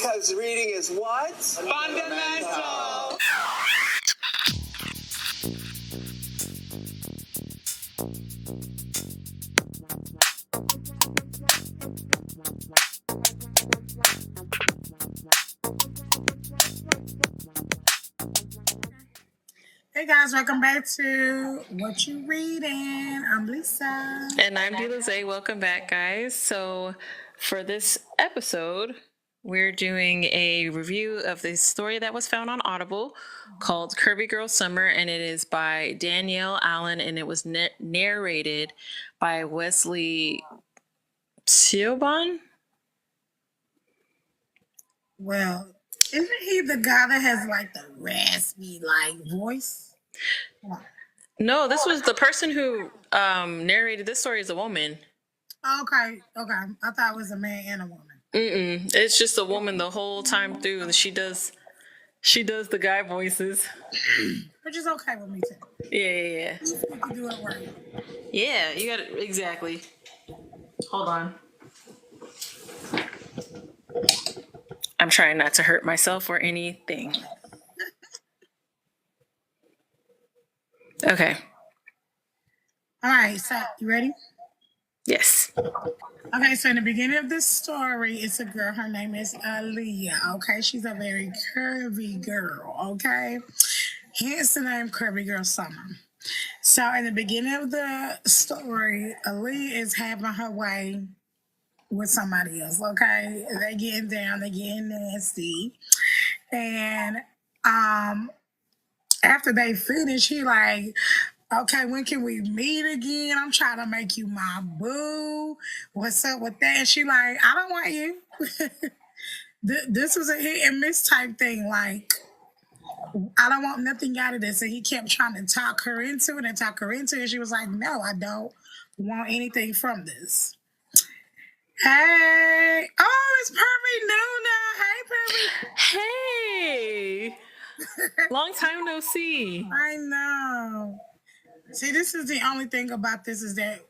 Because reading is what? Fundamental. Hey guys, welcome back to What You Reading. I'm Lisa. And I'm Delize. Welcome back, guys. So for this episode, we're doing a review of the story that was found on Audible called Curvy Girl Summer, and it is by Danielle Allen, and it was narrated by Wesley Siobhan. Well, isn't he the guy that has like the raspy voice? No, this was the person who narrated this story is a woman. Okay. I thought it was a man and a woman. It's just a woman the whole time through, and she does the guy voices. Which is okay with me too. Yeah. You can do it right. Yeah, you got it exactly. Hold on. I'm trying not to hurt myself or anything. Okay. All right, so you ready? Yes. Okay, so in the beginning of this story, it's a girl. Her name is Aaliyah. Okay, she's a very curvy girl. Okay, hence the name Curvy Girl Summer. So in the beginning of the story, Aaliyah is having her way with somebody else. Okay, they getting down, they getting nasty, and after they finish, he like, okay, when can we meet again? I'm trying to make you my boo. What's up with that? And she like, I don't want you. This was a hit and miss type thing. Like, I don't want nothing out of this. And he kept trying to talk her into it. And she was like, no, I don't want anything from this. Hey. Oh, it's Pervy Nuna. Hey, Pervy. Hey. Long time no see. I know. See, this is the only thing about this is that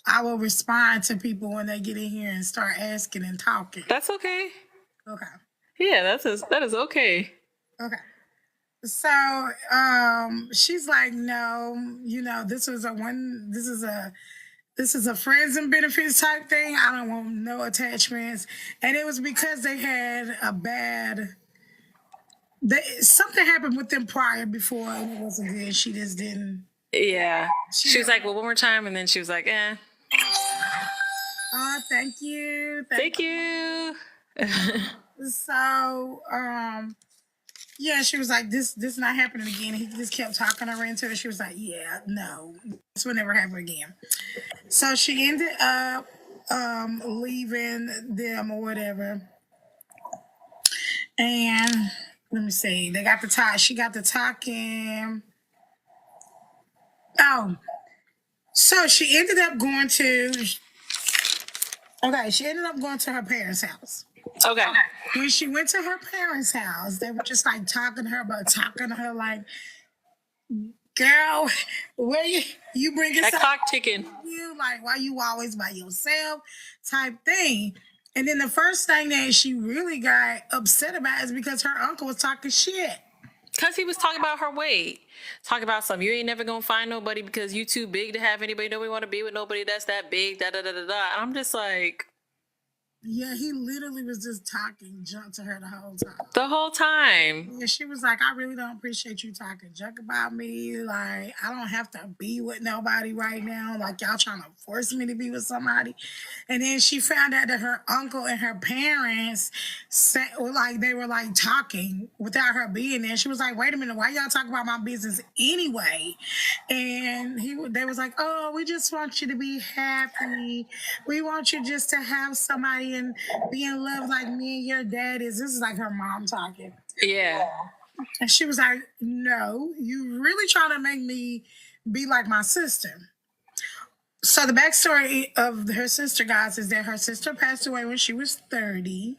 I will respond to people when they get in here and start asking and talking. That's okay. Okay. Yeah, that is okay. Okay. So, she's like, no, this is a friends and benefits type thing. I don't want no attachments. And it was because they had a bad. Something happened with them prior before and it wasn't good. She just didn't. Yeah. She was like, well, one more time. And then she was like, eh. Oh, thank you. Thank you. So, yeah, she was like, this not happening again. He just kept talking her into it. She was like, yeah, no, this will never happen again. So she ended up leaving them or whatever. And let me see. They got the talk. She got the talking. Oh, so she ended up going to. Okay, she ended up going to her parents' house. Okay. When she went to her parents' house, they were just like talking to her like, girl, where you bring that clock ticking. You like, why you always by yourself type thing. And then the first thing that she really got upset about is because her uncle was talking shit. Because he was talking about her weight. Talking about something. You ain't never going to find nobody because you too big to have anybody. Nobody want to be with nobody that's that big. And I'm just like. Yeah, he literally was just talking junk to her the whole time. The whole time. Yeah, she was like, I really don't appreciate you talking junk about me. Like, I don't have to be with nobody right now. Like, y'all trying to force me to be with somebody. And then she found out that her uncle and her parents they were like talking without her being there. She was like, wait a minute, why y'all talking about my business anyway? And they was like, oh, we just want you to be happy. We want you just to have somebody and be in love like me and your dad is. This is like her mom talking. Yeah. And she was like, no, you really trying to make me be like my sister. So the backstory of her sister, guys, is that her sister passed away when she was 30.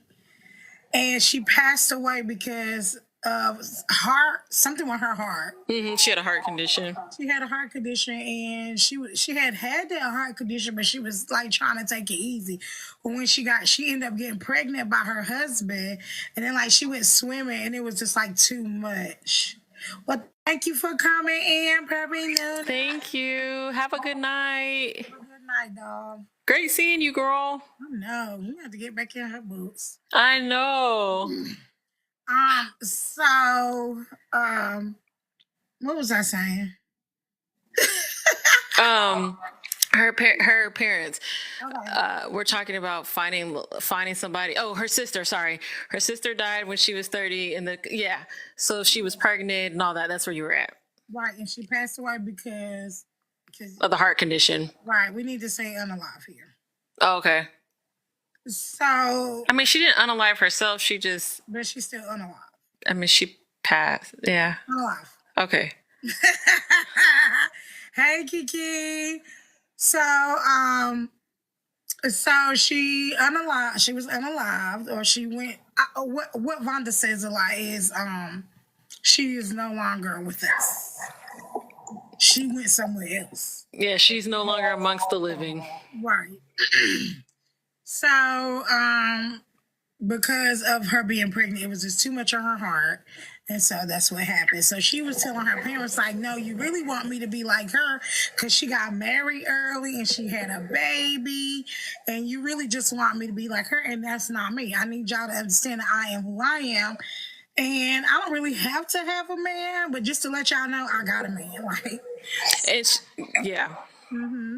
And she passed away because heart, something with her heart. She had a heart condition. She had a heart condition, and she had that heart condition, but she was like trying to take it easy. But when she ended up getting pregnant by her husband, and then like she went swimming, and it was just like too much. Well, thank you for coming in, Purple. Thank you. Have a good night. Have a good night, dog. Great seeing you, girl. I know. You have to get back in her boots. I know. What was I saying? Her parents. Okay. We're talking about finding somebody. Oh, her sister. Sorry, her sister died when she was 30, and so she was pregnant and all that. That's where you were at. Right, and she passed away because of the heart condition. Right, we need to say unalive here. Oh, okay. So I mean, she didn't unalive herself. But she's still unalive. I mean, she passed. Yeah. Unalive. Okay. Hey, Kiki. So she unalive. She was unalived, or she went. What Vonda says a lot is she is no longer with us. She went somewhere else. Yeah, she's no longer amongst the living. Right. So because of her being pregnant, it was just too much on her heart. And so that's what happened. So she was telling her parents, like, no, you really want me to be like her because she got married early and she had a baby. And you really just want me to be like her. And that's not me. I need y'all to understand that I am who I am. And I don't really have to have a man, but just to let y'all know, I got a man. Like, yeah. Mm-hmm.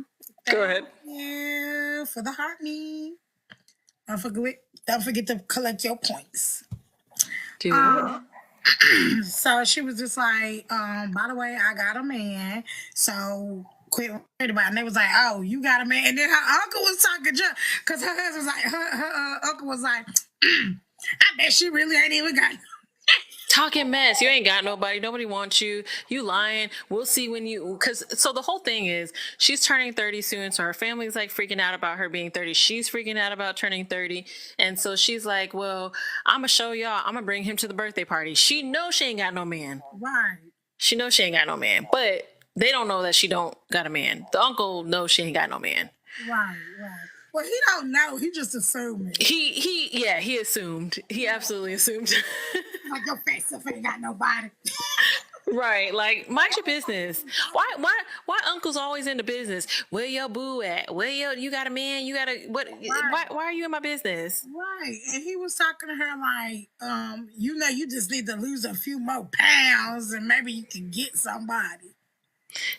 Go ahead. Thank you for the heartney. Don't forget to collect your points. Do it. So she was just like, by the way, I got a man, so quit worried about it. And they was like, oh, you got a man. And then her uncle was talking junk, because her husband was like, her uncle was like, I bet she really ain't even got talking mess. You ain't got nobody. Nobody wants you. You lying. We'll see when you... So the whole thing is she's turning 30 soon. So her family's like freaking out about her being 30. She's freaking out about turning 30. And so she's like, well, I'm going to show y'all. I'm going to bring him to the birthday party. She knows she ain't got no man. Right. She knows she ain't got no man. But they don't know that she don't got a man. The uncle knows she ain't got no man. Right. Well, he don't know. He just assumed it. He assumed. He absolutely assumed. Like, your face stuff ain't got nobody. Right, like, mind your business. Why uncle's always in the business? Where your boo at? You got a man? You got a what? Right. Why are you in my business? Right, and he was talking to her like, you just need to lose a few more pounds, and maybe you can get somebody.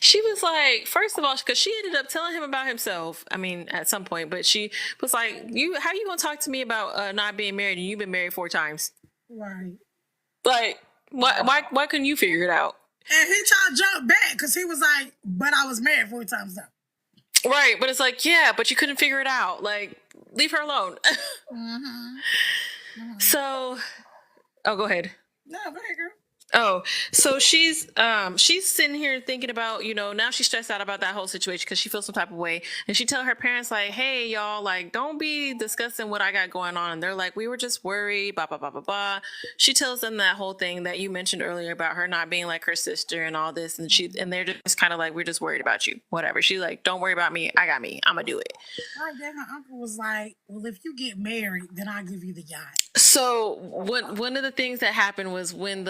She was like, first of all, because she ended up telling him about himself. I mean, at some point, but she was like, how you gonna talk to me about not being married and you've been married 4 times? Right. Like, why couldn't you figure it out? And he tried to jump back because he was like, but I was married 4 times though. Right, but it's like, yeah, but you couldn't figure it out. Like, leave her alone. So, go ahead. No, go ahead, girl. Oh, so she's sitting here thinking about, now she's stressed out about that whole situation because she feels some type of way. And she tell her parents like, hey, y'all, like, don't be discussing what I got going on. And they're like, we were just worried, blah, blah, blah, blah, blah. She tells them that whole thing that you mentioned earlier about her not being like her sister and all this. And they're just kind of like, we're just worried about you, whatever. She's like, don't worry about me. I got me. I'm going to do it. Right, then her uncle was like, well, if you get married, then I'll give you the yacht. So one of the things that happened was when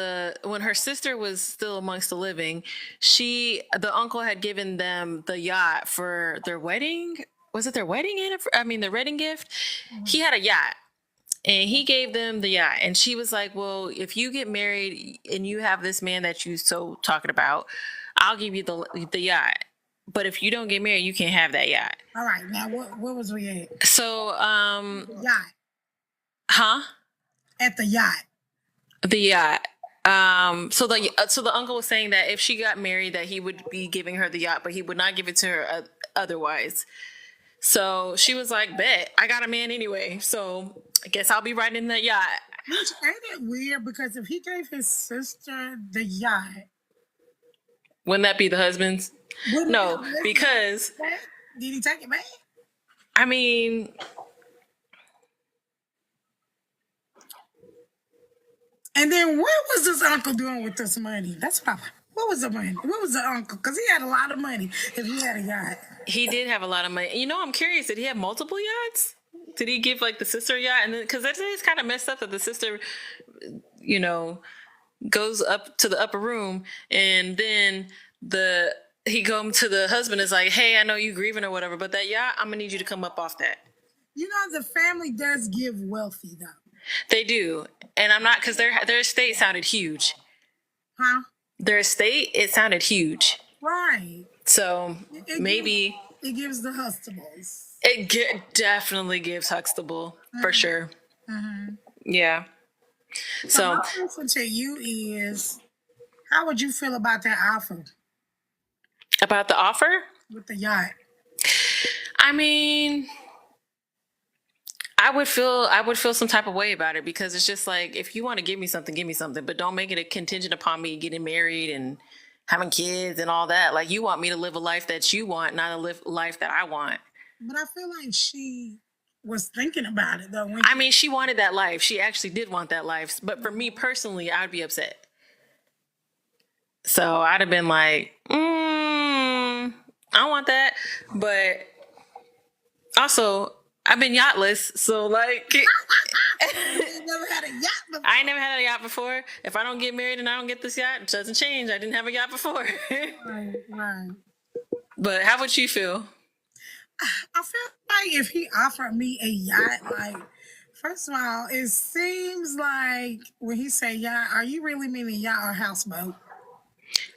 her sister was still amongst the living, the uncle had given them the yacht for their wedding. Was it their wedding? Their wedding gift. Mm-hmm. He had a yacht, and he gave them the yacht. And she was like, "Well, if you get married and you have this man that you so talking about, I'll give you the yacht. But if you don't get married, you can't have that yacht." All right. Now, what was we at? So, yacht. Huh? At the yacht. The yacht. So the uncle was saying that if she got married, that he would be giving her the yacht, but he would not give it to her otherwise. So she was like, bet, I got a man anyway, so I guess I'll be riding in that yacht. Which ain't it weird, because if he gave his sister the yacht, wouldn't that be the husband's? No, because... Did he take it back? I mean... And then where was the was Uncle doing with this money? That's what what was the money? What was the uncle? Because he had a lot of money if he had a yacht. He did have a lot of money. You know, I'm curious. Did he have multiple yachts? Did he give like the sister a yacht? And then, because that is kind of messed up that the sister, you know, goes up to the upper room and then he go to the husband is like, hey, I know you grieving or whatever, but that yacht, I'm gonna need you to come up off that. You know, the family does give wealthy though. They do, and I'm not, because their estate sounded huge. Huh? Their estate, it sounded huge. Right. So maybe it gives the Huxtables. It definitely gives Huxtable for sure. Mm-hmm. Yeah. So my question to you is, how would you feel about that offer? About the offer? With the yacht. I mean, I would feel some type of way about it, because it's just like, if you want to give me something, but don't make it a contingent upon me getting married and having kids and all that. Like, you want me to live a life that you want, not a life that I want. But I feel like she was thinking about it though. I mean, she wanted that life. She actually did want that life. But for me personally, I'd be upset. So I'd have been like, I don't want that. But also, I've been yachtless, so like, you never had a yacht before. I ain't never had a yacht before. If I don't get married and I don't get this yacht, it doesn't change. I didn't have a yacht before. Right. But how would you feel? I feel like if he offered me a yacht, like, first of all, it seems like when he say yacht, are you really meaning yacht or houseboat?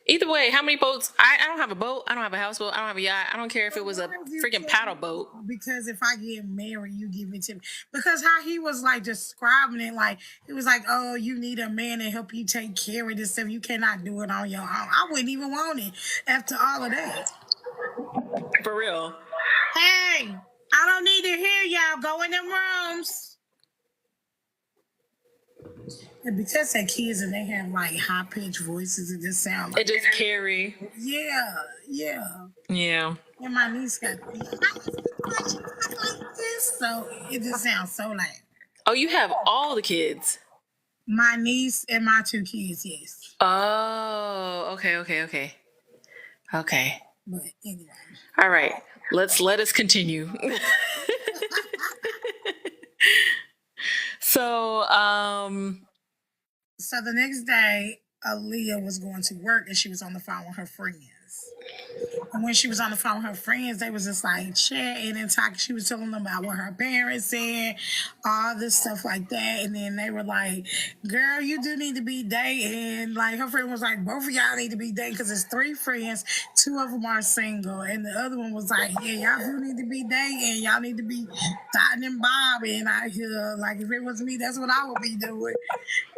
Either way, how many boats? I don't have a boat. I don't have a houseboat. I don't have a yacht. I don't care if it was a freaking paddle boat. Because if I get married, you give it to me. Because how he was like describing it, like, it was like, oh, you need a man to help you take care of this stuff. You cannot do it on your own. I wouldn't even want it after all of that. For real. Hey, I don't need to hear y'all. Go in them rooms. And because they're kids and they have like high pitched voices, it just sounds like it just carry. Yeah. And my niece got like this, so it just sounds so loud. Oh, you have all the kids? My niece and my 2 kids, yes. Oh, okay. But anyway. All right. Let us continue. So the next day, Aaliyah was going to work and she was on the phone with her friends. And when she was on the phone with her friends, they was just like chatting and talking. She was telling them about what her parents said, all this stuff like that. And then they were like, girl, you do need to be dating. Like, her friend was like, both of y'all need to be dating, because it's 3 friends. 2 of them are single. And the other one was like, yeah, y'all do need to be dating. Y'all need to be dotting and bobbing out here. Like, if it was me, that's what I would be doing.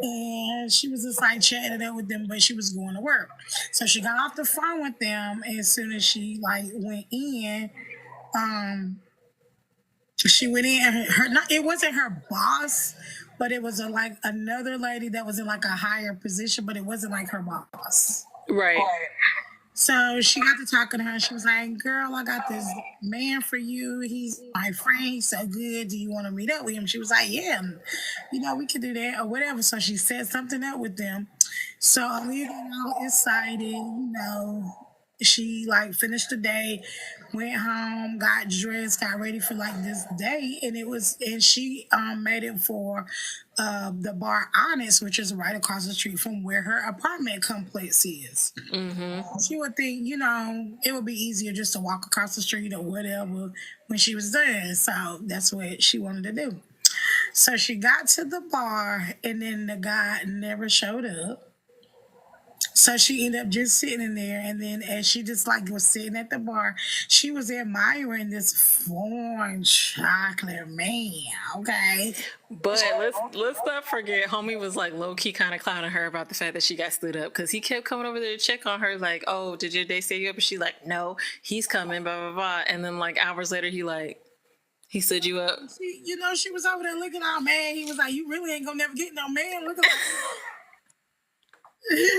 And she was just like chatting it up with them, but she was going to work. So she got off the phone with them, and as soon as she like went in, she went in, and it wasn't her boss, but it was like another lady that was in like a higher position, but it wasn't like her boss. Right. So she got to talking to her, and she was like, girl, I got this man for you. He's my friend. He's so good. Do you want to meet up with him? She was like, yeah, we could do that or whatever. So she set something up with them. So Aaliyah got all excited, She like finished the day, went home, got dressed, got ready for like this day, and she made it for the bar Honest, which is right across the street from where her apartment complex is. Mm-hmm. She would think, it would be easier just to walk across the street or whatever when she was done. So that's what she wanted to do. So she got to the bar, and then the guy never showed up. So she ended up just sitting in there, and then as she just like was sitting at the bar, she was admiring this foreign chocolate man. Okay, but let's not forget, homie was like low key kind of clowning her about the fact that she got stood up, because he kept coming over there to check on her, like, oh, did your day stay you up? And she's like, no, he's coming, blah blah blah. And then like hours later, he stood you up. She was over there looking all mad. He was like, you really ain't gonna never get no man. Look at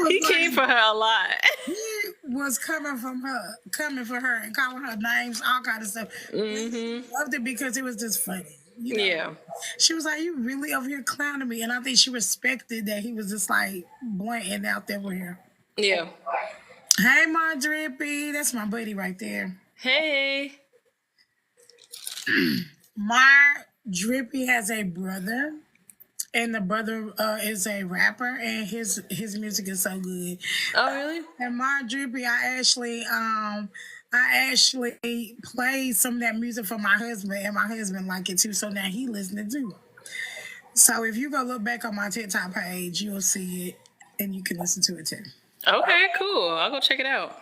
He came for her a lot. He was coming for her and calling her names, all kind of stuff. Mm-hmm. Loved it because it was just funny. you know. Yeah. She was like, "You really over here clowning me," and I think she respected that he was just like blatant out there with her. Yeah. Hey, my drippy, that's my buddy right there. Hey. My drippy has a brother, and the brother is a rapper, and his music is so good. Oh, really? And my drippy, I actually played some of that music for my husband, and my husband like it too. So now he listening too. So if you go look back on my TikTok page, you'll see it, and you can listen to it too. Okay, cool. I'll go check it out.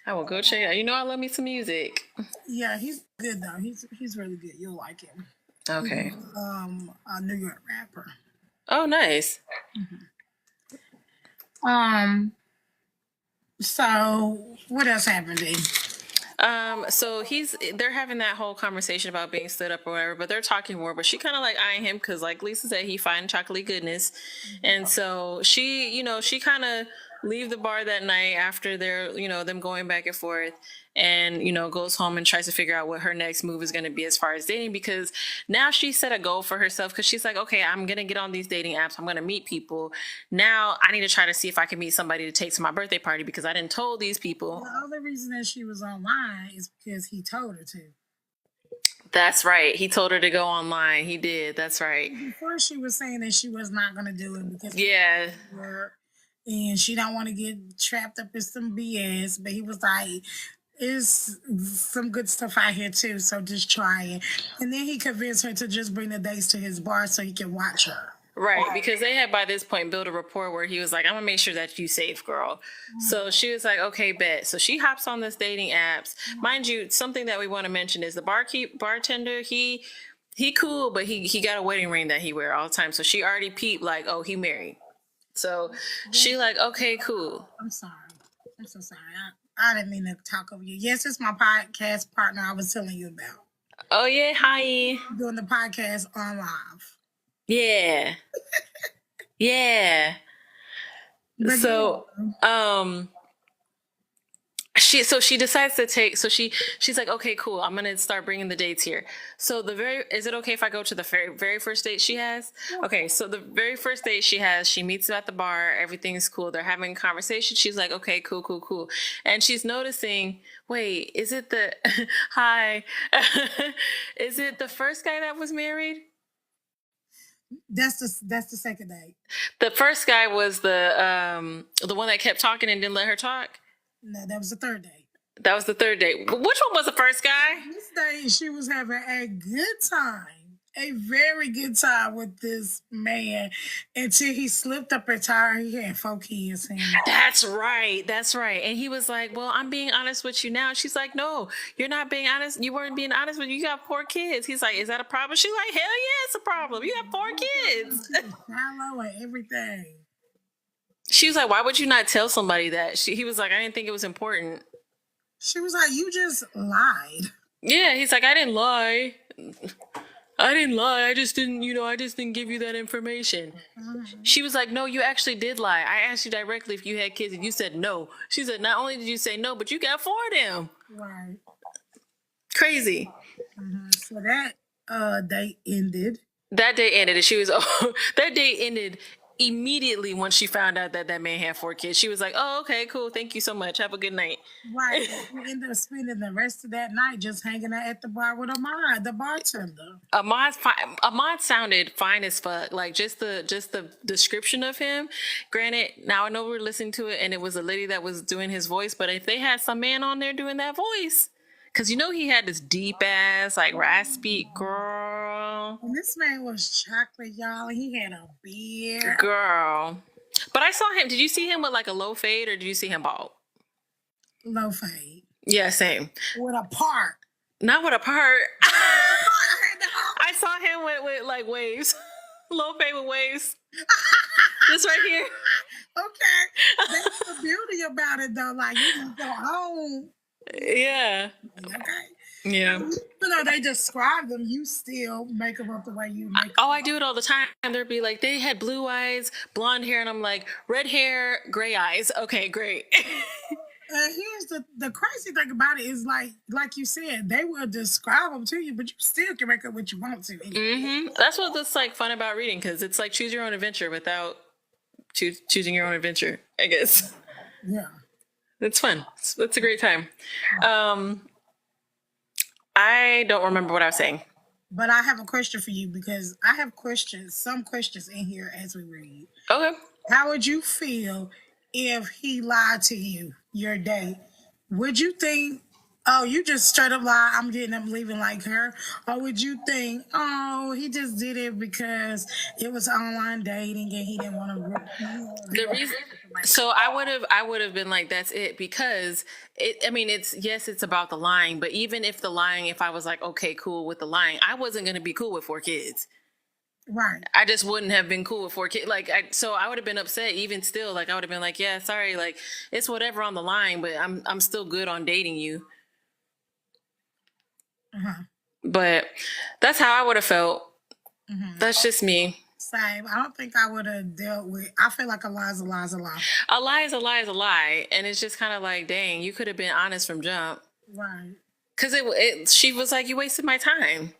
I will go check it out. You know, I love me some music. Yeah, he's good though. He's really good. You'll like him. Okay. A New York rapper. Oh, nice. So what else happened, D? So they're having that whole conversation about being stood up or whatever, but they're talking more, but she kind of like eyeing him because like Lisa said, he fine chocolate goodness. And so she kind of leave the bar that night after they're, them going back and forth, and, goes home and tries to figure out what her next move is going to be as far as dating, because now she set a goal for herself, because she's like, okay, I'm going to get on these dating apps. I'm going to meet people. Now I need to try to see if I can meet somebody to take to my birthday party, because I didn't told these people. The other reason that she was online is because he told her to. That's right. He told her to go online. He did. That's right. Before she was saying that she was not going to do it because yeah. And she don't want to get trapped up in some BS. But he was like, "There's some good stuff out here too, so just try it." And then he convinced her to just bring the dates to his bar so he can watch her. Right, because they had by this point built a rapport where he was like, I'm gonna make sure that you safe, girl. So she was like, okay, bet. So she hops on this dating apps. Mind you, something that we want to mention is the bartender, he cool, but he got a wedding ring that he wear all the time. So she already peeped like, oh, he married. So she like, okay, cool. I'm sorry. I'm so sorry. I didn't mean to talk over you. Yes, it's my podcast partner I was telling you about. Oh yeah, hi. I'm doing the podcast on live. Yeah. Yeah. But so she decides to take, so she's like, okay, cool, I'm gonna start bringing the dates here. So is it okay if I go to the very first date she has? Okay, so the very first date she has, she meets him at the bar, everything's cool, they're having a conversation. She's like, okay, cool, and she's noticing, wait, is it the hi is it the first guy that was married? That's the second date. The first guy was the one that kept talking and didn't let her talk? No, that was the third date. That was the third date. Which one was the first guy? This date, she was having a good time. A very good time with this man until he slipped up and told her he had 4 kids. That's right. And he was like, well, I'm being honest with you now. She's like, no, you're not being honest. You weren't being honest with you. You got 4 kids. He's like, is that a problem? She's like, hell yeah, it's a problem. You have 4 kids. Shallow and everything. She was like, why would you not tell somebody that? He was like, I didn't think it was important. She was like, you just lied. Yeah, he's like, I didn't lie. I just didn't give you that information. Mm-hmm. She was like, no, you actually did lie. I asked you directly if you had kids and you said no. She said, not only did you say no, but you got 4 of them. Right. Crazy. Mm-hmm. So that date ended. That day ended, and she was, that day ended immediately once she found out that man had 4 kids. She was like, oh, okay, cool. Thank you so much. Have a good night. Right. We ended up spending the rest of that night just hanging out at the bar with Ahmad, the bartender. Ahmad sounded fine as fuck. Like just the description of him. Granted, now I know we're listening to it and it was a lady that was doing his voice, but if they had some man on there doing that voice, because he had this deep ass, like raspy girl. And this man was chocolate, y'all. He had a beard. Girl. But I saw him. Did you see him with like a low fade or did you see him bald? Low fade. Yeah, same. With a part. Not with a part. I saw him with like waves. Low fade with waves. This right here. Okay. That's the beauty about it though. Like you can go home. Yeah. Okay. Yeah. Even though they describe them, you still make them up the way you make them. Oh, I do it all the time. There'd be like, they had blue eyes, blonde hair, and I'm like, red hair, gray eyes. Okay, great. Here's the crazy thing about it is like you said, they will describe them to you, but you still can make up what you want to. That's what's like fun about reading, because it's like choose your own adventure without choosing your own adventure, I guess. Yeah. It's fun. It's a great time. I don't remember what I was saying. But I have a question for you because I have some questions in here as we read. Okay. How would you feel if he lied to you your date? Would you think, oh, you just straight up lie, I'm leaving like her? Or would you think, oh, he just did it because it was online dating and he didn't want to The reason, so I would have been like, that's it, because it's about the lying, but even if the lying, if I was like, okay, cool with the lying, I wasn't going to be cool with 4 kids. Right. I just wouldn't have been cool with 4 kids. So I would have been upset even still. Like, I would have been like, yeah, sorry. Like, it's whatever on the line, but I'm still good on dating you. Uh-huh. But that's how I would have felt. Mm-hmm. That's just me. Same. I don't think I would have dealt with. I feel like a lie is a lie is a lie. A lie is a lie is a lie, and it's just kind of like, dang, you could have been honest from jump. Right. Because she was like, you wasted my time.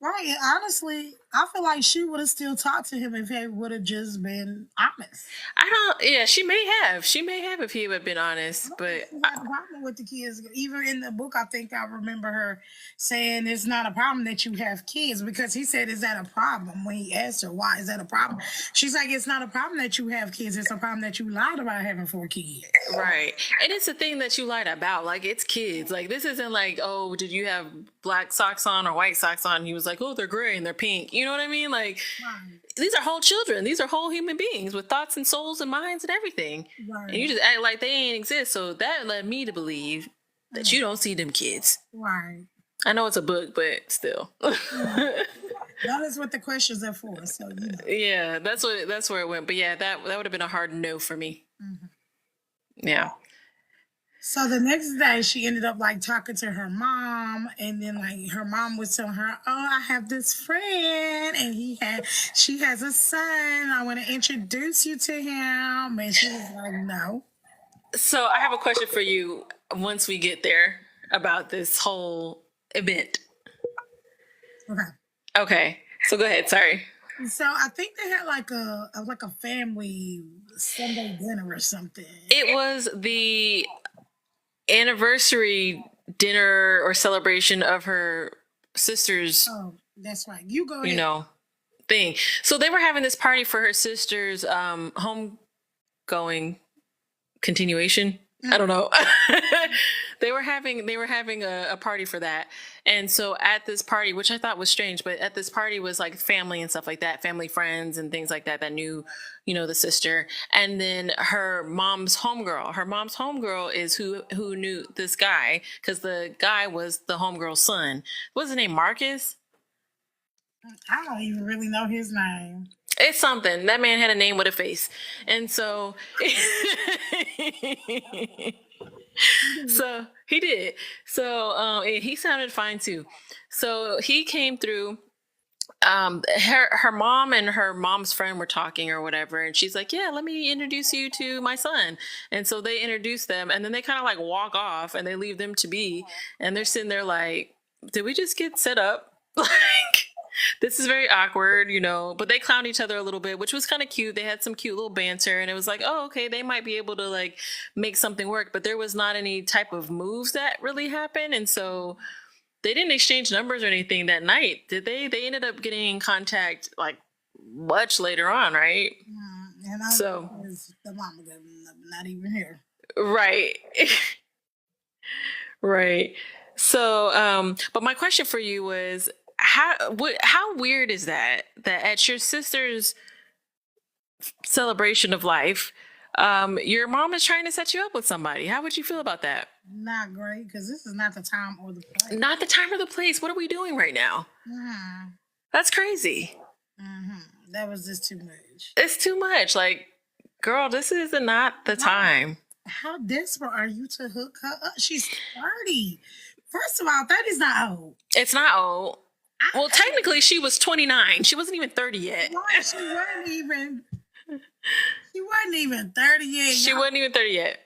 Right. And honestly, I feel like she would have still talked to him if he would have just been honest. She may have. She may have if he would have been honest. But she had a problem with the kids. Even in the book, I think I remember her saying it's not a problem that you have kids, because he said, is that a problem? When he asked her, why is that a problem? She's like, it's not a problem that you have kids. It's a problem that you lied about having 4 kids. Right. And it's a thing that you lied about. Like, it's kids. Like, this isn't like, oh, did you have black socks on or white socks on? And he was like, oh, they're gray and they're pink. You know what I mean? Like, right. These are whole children. These are whole human beings with thoughts and souls and minds and everything. Right. And you just act like they ain't exist. So that led me to believe that you don't see them kids. Right. I know it's a book, but still. That is what the questions are for. So yeah, that's where it went. But yeah, that would have been a hard no for me. Mm-hmm. Yeah. So the next day, she ended up like talking to her mom, and then like her mom was telling her, "Oh, I have this friend, and she has a son. I want to introduce you to him." And she was like, "No." So I have a question for you once we get there about this whole event. Okay. So go ahead. Sorry. So I think they had like a family Sunday dinner or something. It was the anniversary dinner or celebration of her sister's. Oh, that's right. You go ahead. You know, thing. So they were having this party for her sister's homegoing continuation. I don't know. They were having a party for that. And so at this party, which I thought was strange, but at this party was like family and stuff like that, family friends and things like that knew, the sister. And then her mom's homegirl is who knew this guy, because the guy was the homegirl's son. What's his name? Marcus? I don't even really know his name. It's something. That man had a name with a face. And so so he did. So he sounded fine too. So he came through. Her mom and her mom's friend were talking or whatever, and she's like, yeah, let me introduce you to my son. And so they introduced them, and then they kind of like walk off and they leave them to be, and they're sitting there like, did we just get set up? Like, this is very awkward, but they clowned each other a little bit, which was kind of cute. They had some cute little banter, and it was like, oh, okay, they might be able to like make something work, but there was not any type of moves that really happened. And so they didn't exchange numbers or anything that night, did they? They ended up getting in contact like much later on, right? And so the mama not even here. Right. Right. So, but my question for you was, how weird is that at your sister's celebration of life, your mom is trying to set you up with somebody? How would you feel about that? Not great, because this is not the time or the place. Not the time or the place. What are we doing right now? Mm-hmm. That's crazy. Mm-hmm. That was just too much. It's too much. Like, girl, this is not the time. How desperate are you to hook her up? She's 30. First of all, 30 is not old. It's not old. Well, technically, she was 29. She wasn't even 30 yet. Right, she wasn't even 30 yet. She wasn't even 30 yet.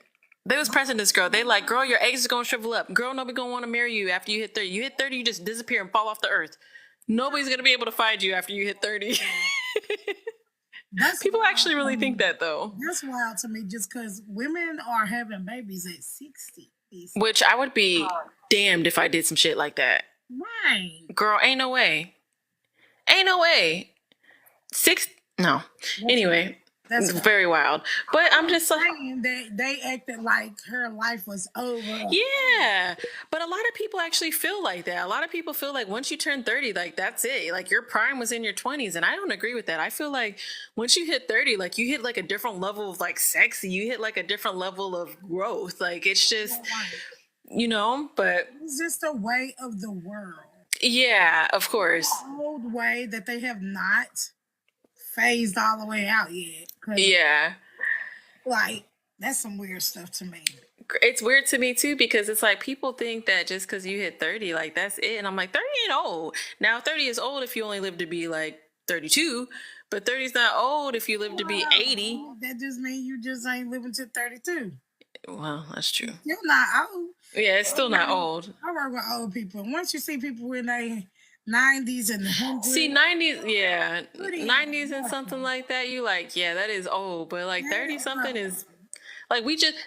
They was pressing this girl. They like, girl, your eggs is gonna shrivel up. Girl, nobody gonna want to marry you after you hit 30. You hit 30, you just disappear and fall off the earth. Nobody's gonna be able to find you after you hit 30. People actually really think that though. That's wild to me, just because women are having babies at 60. Which I would be damned if I did some shit like that. Right. Girl, ain't no way. Ain't no way. No. Anyway, that's very wild. But I'm just like, they acted like her life was over. Yeah. But a lot of people actually feel like that. A lot of people feel like once you turn 30, like that's it. Like your prime was in your 20s. And I don't agree with that. I feel like once you hit 30, like you hit like a different level of like sexy. You hit like a different level of growth. Like it's just, but it's just a way of the world. Yeah, of course. The old way that they have not phased all the way out yet. Yeah. Like, that's some weird stuff to me. It's weird to me too, because it's like people think that just because you hit 30, like that's it. And I'm like, 30 ain't old. Now 30 is old if you only live to be like 32, but 30 is not old if you live to be 80. That just means you just ain't living to 32. Well, that's true. You're not old. Yeah, it's still not old. I work with old people. Once you see people in their 90s and 100s. See, 90s, yeah. 90s and something like that, you like, yeah, that is old. But like 30 something is like,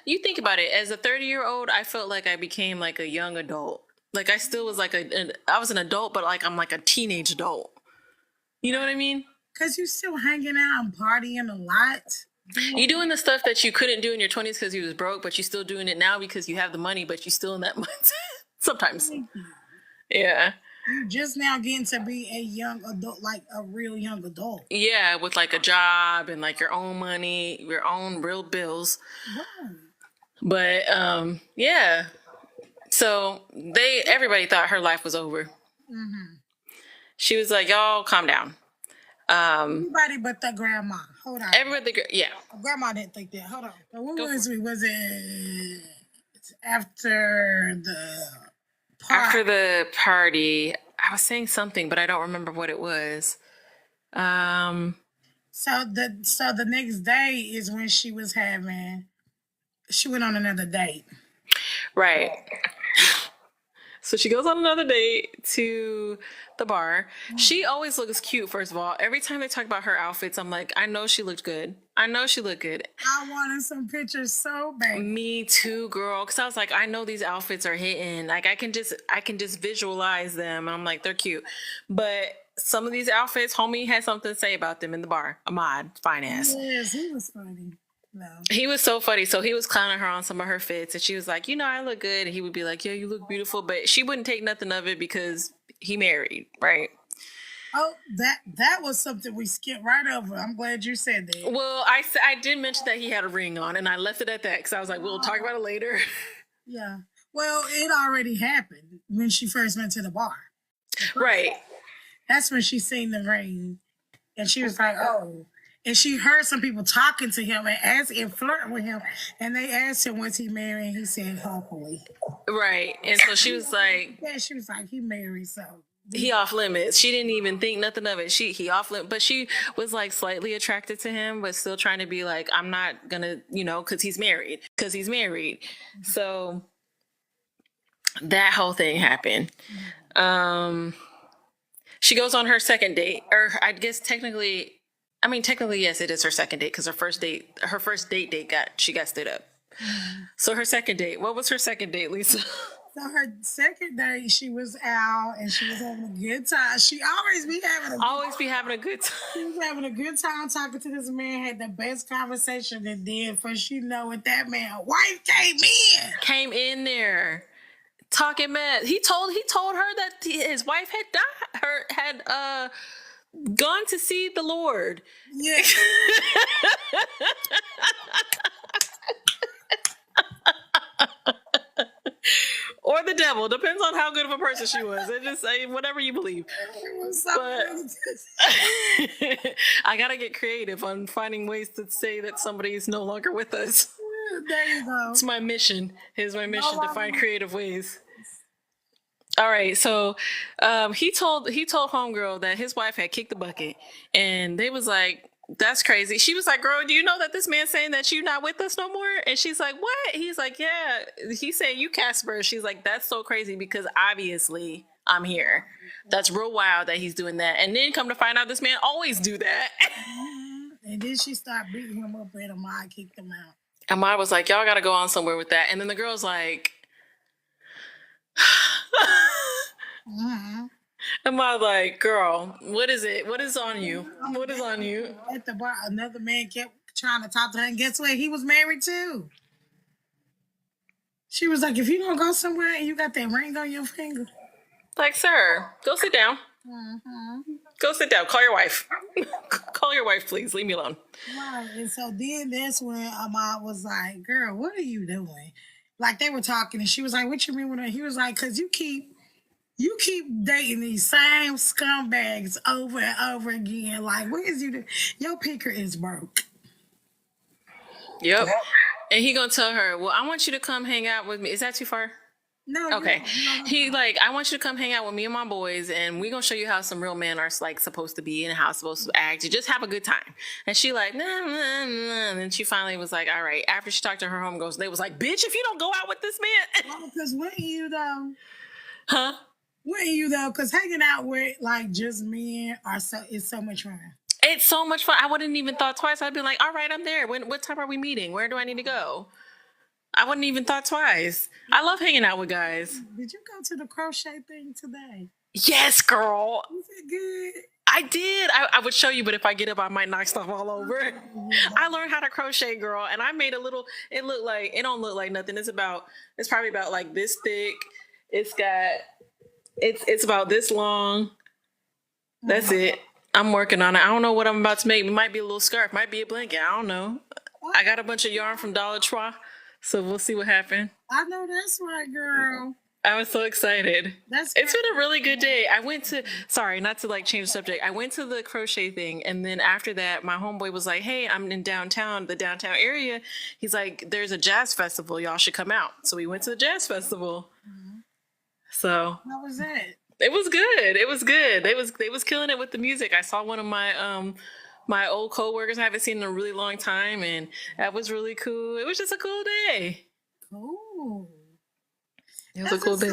you think about it, as a 30-year-old, I felt like I became like a young adult. Like I still was like I was an adult, but like I'm like a teenage adult. You know what I mean? Because you still hanging out and partying a lot. You doing the stuff that you couldn't do in your 20s because you was broke, but you're still doing it now because you have the money, but you're still in that mindset. Sometimes. Yeah. You're just now getting to be a young adult, like a real young adult. Yeah, with like a job and like your own money, your own real bills. Right. But yeah. So everybody thought her life was over. Mm-hmm. She was like, y'all calm down. Everybody but the grandma. Hold on. Yeah. Grandma didn't think that. Hold on. So what was we? Was it after the party? After the party, I was saying something, but I don't remember what it was. So the next day is when she went on another date. Right. So she goes on another date to the bar. She always looks cute, first of all. Every time they talk about her outfits, I'm like, I know she looked good. I wanted some pictures so bad. Me too, girl. Because I was like, I know these outfits are hitting. Like I can just visualize them. And I'm like, they're cute. But some of these outfits, homie had something to say about them in the bar. Ahmad, fine ass. Yes, he was funny. No. He was so funny. So he was clowning her on some of her fits, and she was like, I look good. And he would be like, yeah, you look beautiful. But she wouldn't take nothing of it because he married, right? Oh, that was something we skipped right over. I'm glad you said that. Well, I did mention that he had a ring on, and I left it at that because I was like, we'll talk about it later. Yeah. Well, it already happened when she first went to the bar. Right. That's when she seen the ring, and she was like, oh. And she heard some people talking to him and flirting with him. And they asked him, was he married? And he said, hopefully. Right. And so she was like... Yeah, she was like, he married, so... He off limits. She didn't even think nothing of it. He off limits. But she was like slightly attracted to him, but still trying to be like, I'm not going to, because he's married. So that whole thing happened. She goes on her second date. Or I guess technically, yes, it is her second date because her first date she got stood up. So her second date, what was her second date, Lisa? So her second date, she was out and she was having a good time. She always be having a good time. She was having a good time talking to this man, had the best conversation, and then first you know it, that man wife came in there talking mad. He told her that his wife had died, had gone to see the Lord. Yeah. Or the devil, depends on how good of a person she was. It just say whatever you believe. But I gotta get creative on finding ways to say that somebody is no longer with us. There you go. It's my mission. Here's my mission to find creative ways. All right, so he told homegirl that his wife had kicked the bucket, and they was like, That's crazy. She was like, girl, do you know that this man's saying that you're not with us no more? And she's like, what? He's like, yeah. He's saying you Casper. She's like, that's so crazy because obviously I'm here. That's real wild that he's doing that. And then come to find out this man always do that. And then she started beating him up and Ahmad kicked him out. Ahmad was like, y'all got to go on somewhere with that. And then the girl's like, Ahmad like, girl, what is it? What is on you? What is on you? At the bar, another man kept trying to talk to her, and guess what? He was married too. She was like, if you don't go somewhere and you got that ring on your finger. Like, sir, go sit down. Go sit down. Call your wife. Call your wife, please. Leave me alone. Right. And so then that's when Ahmad was like, girl, what are you doing? Like they were talking and she was like, what you mean with her? He was like, because you keep dating these same scumbags over and over again. Like, what is you doing? Your picker is broke. Yep. And he gonna tell her, well, I want you to come hang out with me. Is that too far? No. Okay. No. He like, I want you to come hang out with me and my boys, and we gonna show you how some real men are like supposed to be and how it's supposed to act. You just have a good time. And she like, nah. And then she finally was like, all right. After she talked to her homegirls, they was like, bitch, if you don't go out with this man. Well, because wouldn't you though? Huh? Wouldn't you though? Because hanging out with like just men is so much fun. It's so much fun. I wouldn't even thought twice. I'd be like, all right, I'm there. What time are we meeting? Where do I need to go? I wouldn't even thought twice. I love hanging out with guys. Did you go to the crochet thing today? Yes, girl. Was it good? I did. I would show you, but if I get up, I might knock stuff all over. I learned how to crochet, girl, and I made a little. It don't look like nothing. It's probably about like this thick. It's about this long. That's it. I'm working on it. I don't know what I'm about to make. It might be a little scarf. Might be a blanket. I don't know. I got a bunch of yarn from Dollar Tree, so we'll see what happens. I know that's right, girl. I was so excited. It's been a really good day. I went to, sorry, not to like change the subject. I went to the crochet thing. And then after that, my homeboy was like, hey, I'm in the downtown area. He's like, there's a jazz festival. Y'all should come out. So we went to the jazz festival. So. How was that? It was good. It was good. They was killing it with the music. I saw one of my my old coworkers I haven't seen in a really long time, and that was really cool. It was just a cool day. Cool. It was a cool day.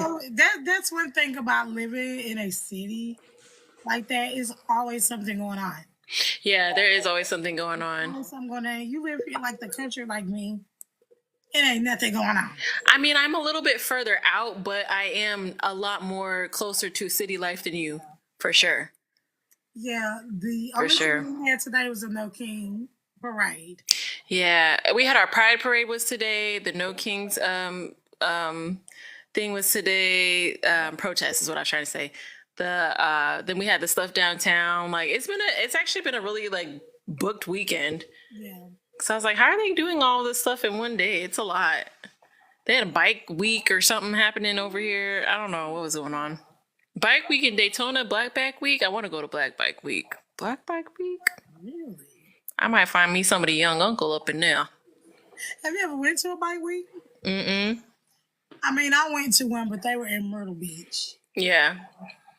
That's one thing about living in a city like that is always something going on. Yeah, there is always something going on. Always something going on. You live in like the country like me. It ain't nothing going on. I mean, I'm a little bit further out, but I am a lot more closer to city life than you, for sure. Yeah, the only thing we had today was a No King parade. Yeah, we had our Pride parade was today. The No Kings thing was today. Protest is what I was trying to say. Then we had the stuff downtown. Like it's actually been a really like booked weekend. Yeah. So I was like, how are they doing all this stuff in one day? It's a lot. They had a bike week or something happening over here. I don't know what was going on. Bike week in Daytona, Black Bike Week. I want to go to Black Bike Week. Black Bike Week? Really? I might find me somebody young uncle up in there. Have you ever went to a bike week? Mm-mm. I mean, I went to one, but they were in Myrtle Beach. Yeah.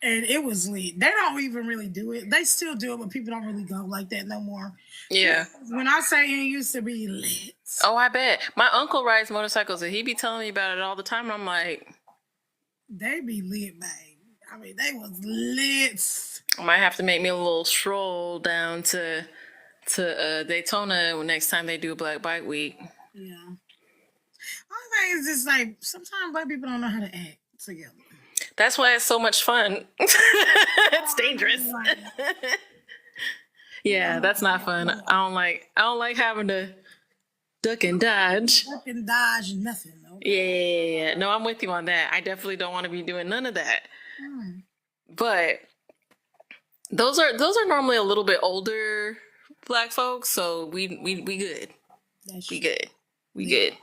And it was lit. They don't even really do it. They still do it, but people don't really go like that no more. Yeah. When I say it used to be lit. Oh, I bet. My uncle rides motorcycles, and he be telling me about it all the time. And I'm like, they be lit, babe. I mean, they was lit. I might have to make me a little stroll down to Daytona next time they do a Black Bike Week. Yeah. Only thing is just like sometimes black people don't know how to act together. That's why it's so much fun. It's dangerous. Yeah, that's not fun. I don't like having to duck and dodge. Duck and dodge, nothing. No. Yeah. No, I'm with you on that. I definitely don't want to be doing none of that. But those are normally a little bit older black folks, so we good. We good.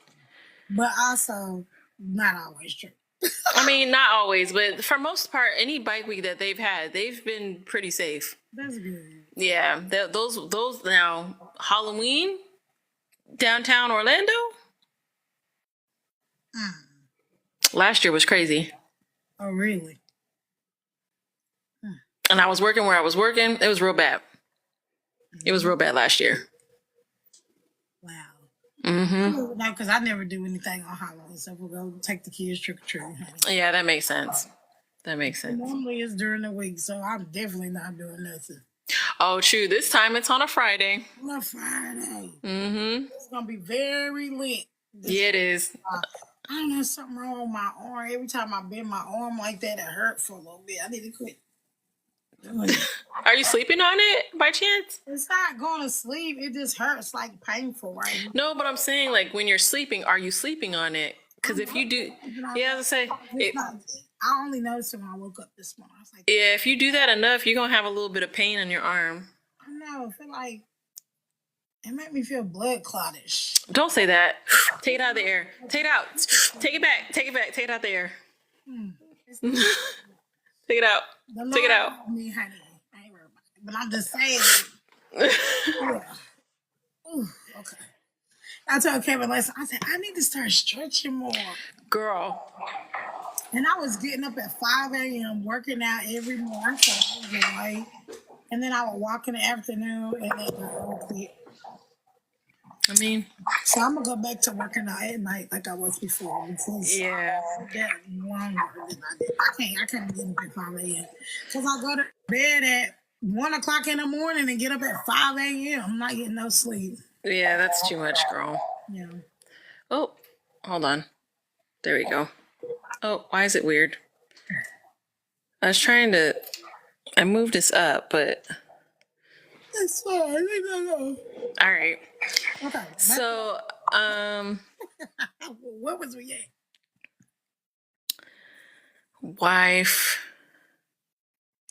But also not always true. I mean, not always, but for most part, any bike week that they've had, they've been pretty safe. That's good. Yeah, those now Halloween downtown Orlando. Last year was crazy. Oh, really? And I was working where I was working. It was real bad. It was real bad last year. Wow. Mm-hmm. No, because I never do anything on Halloween, so we'll go take the kids trick or treating. Yeah, that makes sense. That makes sense. Normally it's during the week, so I'm definitely not doing nothing. Oh, true. This time it's on a Friday. On a Friday. Mm-hmm. It's gonna be very lit. Yeah, it is. I don't know, something wrong with my arm. Every time I bend my arm like that, it hurt for a little bit. I need to quit doing it. Are you sleeping on it by chance? It's not going to sleep. It just hurts, like painful right now. No, but I'm saying, like, when you're sleeping, are you sleeping on it? Because if you do, yeah, I say, I only noticed it when I woke up this morning. I was like, yeah, if you do that enough, you're gonna have a little bit of pain on your arm. I know. I feel like it made me feel blood clottish. Don't say that. Take it out of the air. Take it out. Take it back. Take it back. Take it out the air. Take it out. Take it out. Me, honey. I ain't worried about it. But I'm just saying. Yeah. Ooh, okay. I told Kevin last I said, I need to start stretching more. Girl. And I was getting up at 5 a.m. working out every morning. So I was getting late. And then I would walk in the afternoon and then go quit. I mean, so I'm gonna go back to working out at night like I was before because yeah, that longer than I did. I can't get up at 5 a.m. because I go to bed at 1 o'clock in the morning and get up at 5 a.m. I'm not getting no sleep. Yeah, that's too much, girl. Yeah. Oh, hold on. There we go. Oh, why is it weird? I was trying to. I moved this up, but. That's fine. No. All right. Okay. So, what was we at? Wife.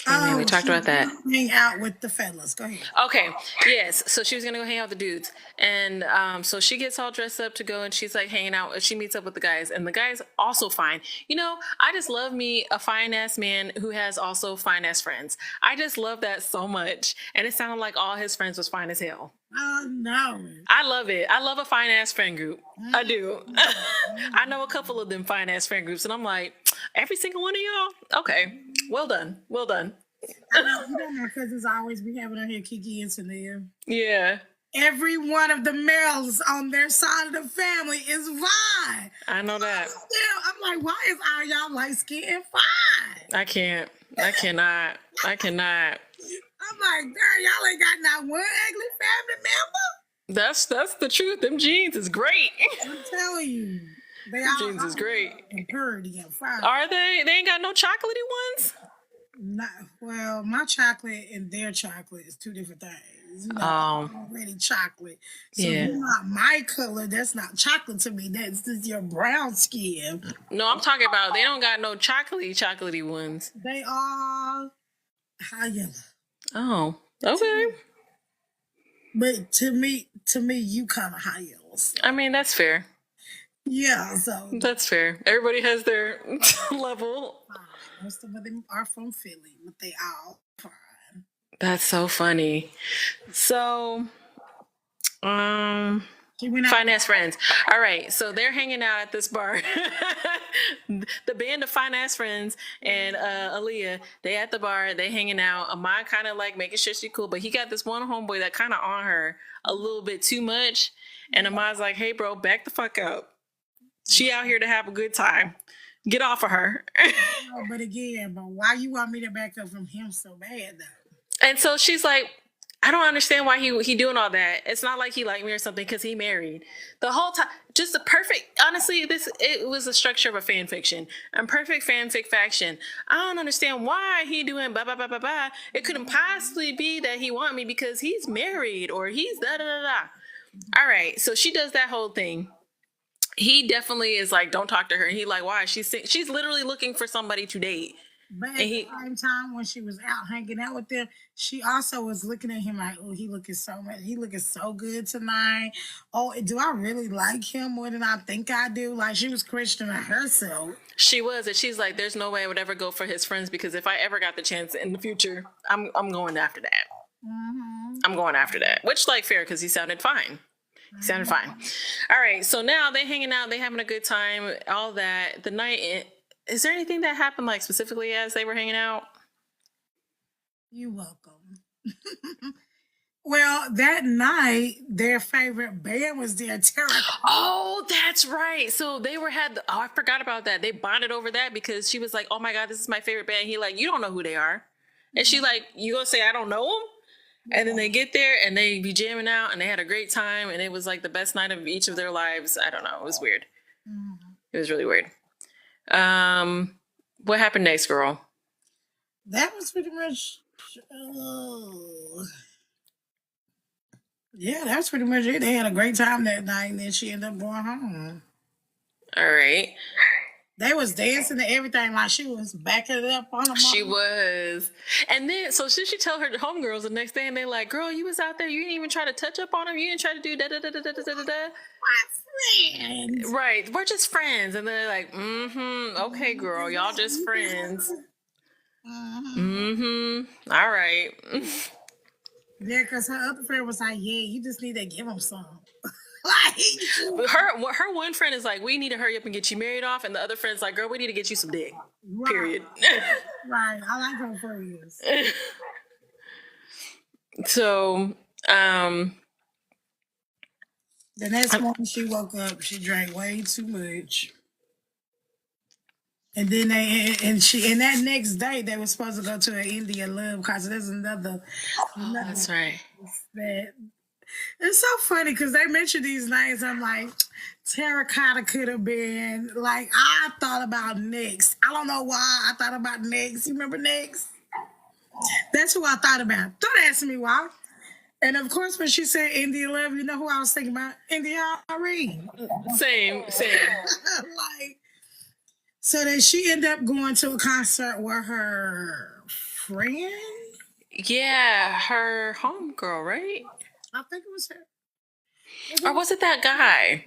Okay, we talked about that. Hang out with the fellas. Go ahead. Okay. Yes. So she was gonna go hang out with the dudes, and so she gets all dressed up to go, and she's like hanging out. She meets up with the guys, and the guys also fine. You know, I just love me a fine ass man who has also fine ass friends. I just love that so much, and it sounded like all his friends was fine as hell. Oh no! I love it. I love a fine ass friend group. I do. I know a couple of them fine ass friend groups, and I'm like, every single one of y'all. Okay, well done. Well done. I know, you know my cousins always be having on here Kiki and Chanel. Yeah. Every one of the males on their side of the family is fine. I know that. I'm like, why is all y'all light skinned and fine? I can't. I cannot. I cannot. I'm like, girl, y'all ain't got not one ugly family member. That's the truth. Them jeans is great. I'm telling you. Jeans is great. And pretty and fine. Are they? They ain't got no chocolatey ones? No, well, my chocolate and their chocolate is two different things. You know, already chocolate. So you're not my color. That's not chocolate to me. That's just your brown skin. No, I'm talking about they don't got no chocolatey ones. They are high yellow. Oh, okay. But to me, you kind of high yellow. So. I mean, that's fair. Yeah, so that's fair. Everybody has their level. Most of them are from Philly, but they all fine. That's so funny. So, finance friends. All right, so they're hanging out at this bar. The band of finance friends and Aaliyah, they at the bar, they hanging out. Amon kind of like making sure she's cool, but he got this one homeboy that kind of on her a little bit too much. And Amon's like, hey, bro, back the fuck up. She out here to have a good time. Get off of her. But why you want me to back up from him so bad though? And so she's like, I don't understand why he doing all that. It's not like he liked me or something because he married. The whole time, just the perfect, honestly, it was the structure of a fan fiction. And perfect fanfic faction. I don't understand why he doing blah, blah, blah, blah, blah. It couldn't possibly be that he want me because he's married or he's da, da, da, da. All right, so she does that whole thing. He definitely is like, don't talk to her. And he like, why? She's literally looking for somebody to date. But at the same time, when she was out hanging out with them, she also was looking at him like, oh, he looking so good tonight. Oh, do I really like him more than I think I do? Like, she was questioning herself. She was, and she's like, there's no way I would ever go for his friends because if I ever got the chance in the future, I'm going after that. Mm-hmm. I'm going after that, which like fair because he sounded fine. He sounded fine. All right, so now they hanging out, they having a good time, all that. The night, is there anything that happened like specifically as they were hanging out? You're welcome. Well, that night, their favorite band was there, Terra. Oh, that's right. So they I forgot about that. They bonded over that because she was like, "Oh my God, this is my favorite band." He like, "You don't know who they are," and she like, "You gonna say I don't know them?" And then they get there and they be jamming out and they had a great time and it was like the best night of each of their lives. I don't know. It was weird. It was really weird. What happened next, girl? That was pretty much. Oh. Yeah, that's pretty much it. They had a great time that night, and then she ended up going home. All right. They was dancing and everything like she was backing it up on them. She was. And then, so she tell her homegirls the next day, and they like, "Girl, you was out there. You didn't even try to touch up on him. You didn't try to do da da da da da da da da." My friends. Right. We're just friends. And they're like, okay, girl. Y'all just friends. All right. Yeah, because her other friend was like, yeah, you just need to give him some. Like, her one friend is like, we need to hurry up and get you married off. And the other friend's like, girl, we need to get you some dick. right, Period. right. I like her friends. So, the next morning she woke up, she drank way too much. And then that next day they were supposed to go to an Indian love because there's another that's right. that it's so funny because they mentioned these names. I'm like, Terracotta could have been like I thought about Next. I don't know why I thought about Next. You remember Next? That's who I thought about. Don't ask me why. And of course, when she said Indian love, you know who I was thinking about? India Reed. Same. Like. So then she ended up going to a concert with her friend. Yeah, her homegirl, right? I think it was her. Or was it that guy?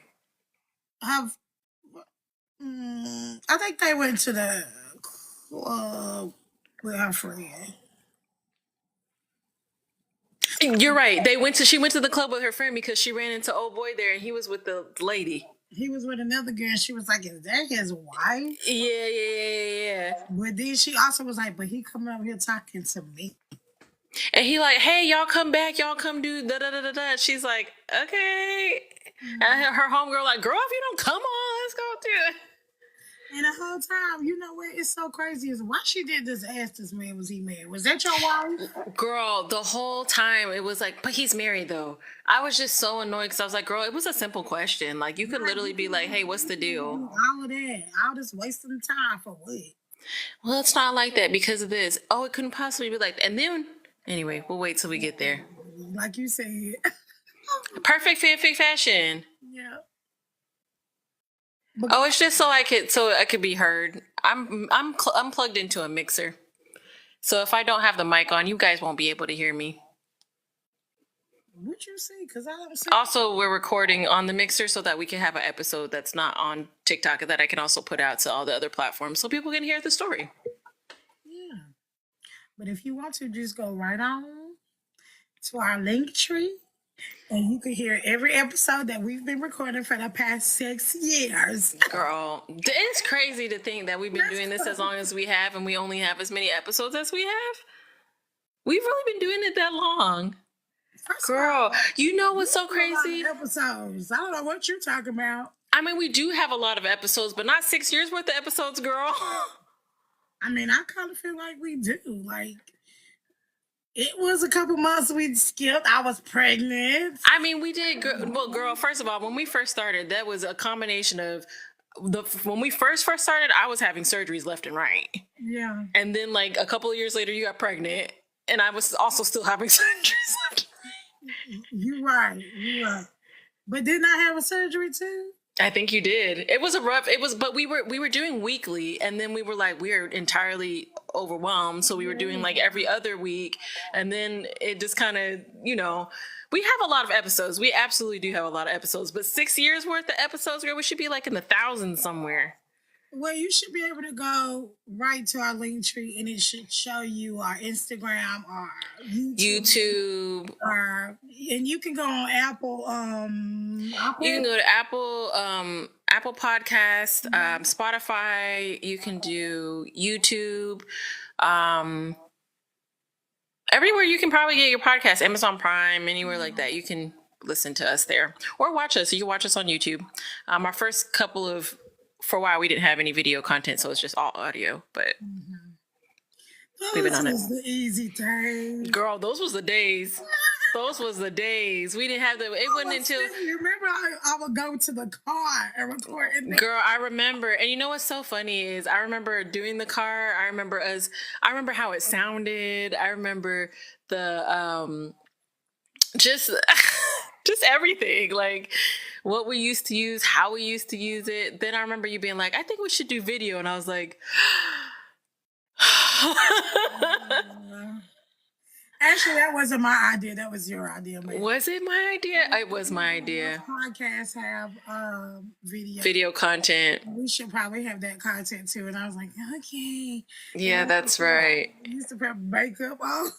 I think they went to the club with her friend. You're right. She went to the club with her friend because she ran into old boy there and he was with the lady. He was with another girl and she was like, is that his wife? Yeah. But then she also was like, but he coming over here talking to me. And he like, hey, y'all come back, y'all come do da da da da da. She's like, okay. And her homegirl like, girl, if you don't come on, let's go do it. And the whole time, you know what? It's so crazy is why she did this ask this man was he married? Was that your wife? Girl, the whole time it was like, but he's married though. I was just so annoyed because I was like, girl, it was a simple question. Like you could literally be like, hey, what's the deal? All of that. All this wasting time for what? Well, it's not like that because of this. Oh, it couldn't possibly be like that. And then anyway, we'll wait till we get there. Like you said. Perfect fanfic fashion. Yeah. Oh, it's just so I could be heard. I'm plugged into a mixer, so if I don't have the mic on, you guys won't be able to hear me. What you see? Because I don't see. Also, we're recording on the mixer so that we can have an episode that's not on TikTok that I can also put out to all the other platforms so people can hear the story. Yeah, but if you want to, just go right on to our link tree. And you can hear every episode that we've been recording for the past 6 years. Girl, it's crazy to think that we've been doing this as long as we have and we only have as many episodes as we have. We've really been doing it that long. Girl, you know what's so crazy? Episodes. I don't know what you're talking about. I mean, we do have a lot of episodes, but not 6 years worth of episodes, girl. I mean, I kind of feel like we do. Like, it was a couple months we skipped. I was pregnant. I mean, we did. Well, girl, first of all, when we first started, that was a combination of when we first started, I was having surgeries left and right. Yeah. And then, like, a couple of years later, you got pregnant, and I was also still having surgeries left. You're right. But didn't I have a surgery too? I think you did. It was but we were doing weekly, and then we were like, we're entirely overwhelmed, so we were doing like every other week, and then it just kind of, we have a lot of episodes. We absolutely do have a lot of episodes, but 6 years worth of episodes, girl, we should be like in the thousands somewhere. Well, you should be able to go right to our link tree, and it should show you our Instagram or YouTube. And you can go on Apple. You can go to Apple Podcast, Spotify. You can do YouTube. everywhere you can probably get your podcast, Amazon Prime, anywhere like that. You can listen to us there or watch us. You can watch us on YouTube. Our first couple of, for a while, we didn't have any video content, so it's just all audio. But we've been on it. Those was the easy days. Girl, those was the days. Those was the days. We didn't have the. It wasn't until. You remember I would go to the car and record in there. Girl, I remember, and you know what's so funny is I remember doing the car. I remember how it sounded. I remember the just everything, like what we used to use, how we used to use it. Then I remember you being like, I think we should do video, and I was like. Actually, that wasn't my idea. That was your idea, man. Was it my idea? It was my idea. Podcasts have video content. We should probably have that content too. And I was like, okay. Yeah, that's right. I used to put makeup on.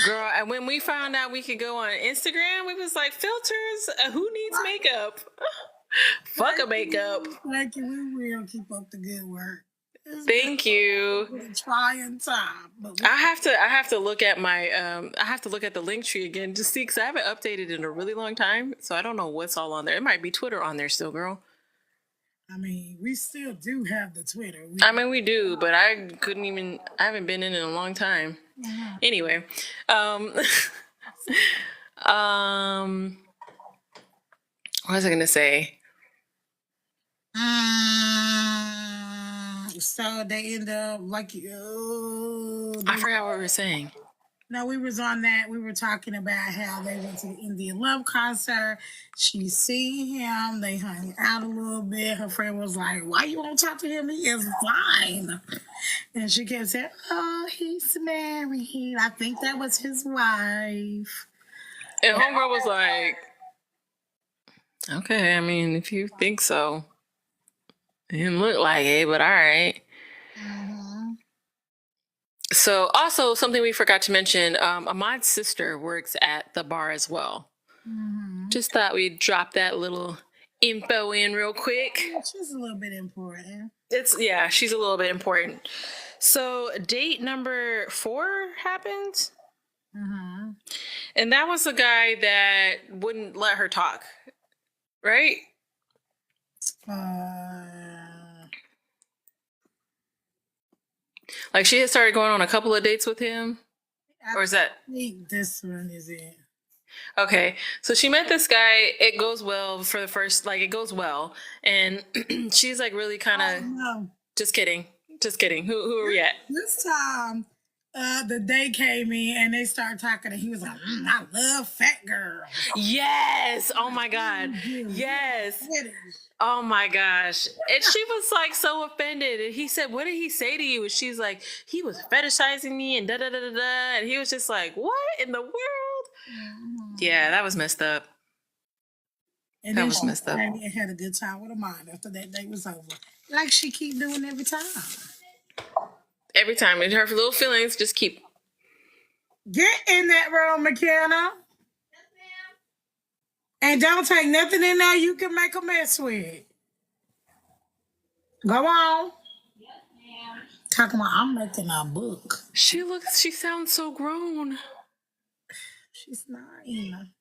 Girl, and when we found out we could go on Instagram, we was like, filters? Who needs makeup? Fuck a makeup. Thank you. We will keep up the good work. Thank you. Trying time. But I have to look at my I have to look at the link tree again to see, because I haven't updated in a really long time, so I don't know what's all on there. It might be Twitter on there still, girl. I mean, we still do have the Twitter. We do, but I haven't been in a long time. Mm-hmm. Anyway, what was I gonna say? So they end up like I forgot what we were saying. No, we was on that. We were talking about how they went to the Indian Love concert. She seen him. They hung out a little bit. Her friend was like, "Why you won't talk to him? He is fine." And she kept saying, "Oh, he's married. I think that was his wife." And homegirl was like, "Okay, I mean, if you think so." It didn't look like it, but all right. Mm-hmm. So also something we forgot to mention, Ahmad's sister works at the bar as well. Mm-hmm. Just thought we'd drop that little info in real quick. She's a little bit important. She's a little bit important. So date number 4 happened. Mm-hmm. And that was the guy that wouldn't let her talk, right? Like she had started going on a couple of dates with him, or is that? I think this one is it. Okay, so she met this guy. It goes well for the first, it goes well, and she's like really kind of. No. Just kidding. Who are we at? This time, the day came in and they started talking, and he was like, "I love fat girls." Yes. Oh my God. Yes. Oh my gosh. And she was like so offended. And he said, "What did he say to you?" And she's like, "He was fetishizing me and da da da da da." And he was just like, "What in the world?" Mm-hmm. Yeah, that was messed up. And that was messed up. And had a good time with her mom after that day was over. Like she keep doing every time. Every time. And her little feelings just keep. Get in that room, McKenna. And don't take nothing in there you can make a mess with. Go on. Yes, ma'am. Talking about I'm making a book. She sounds so grown. She's 9.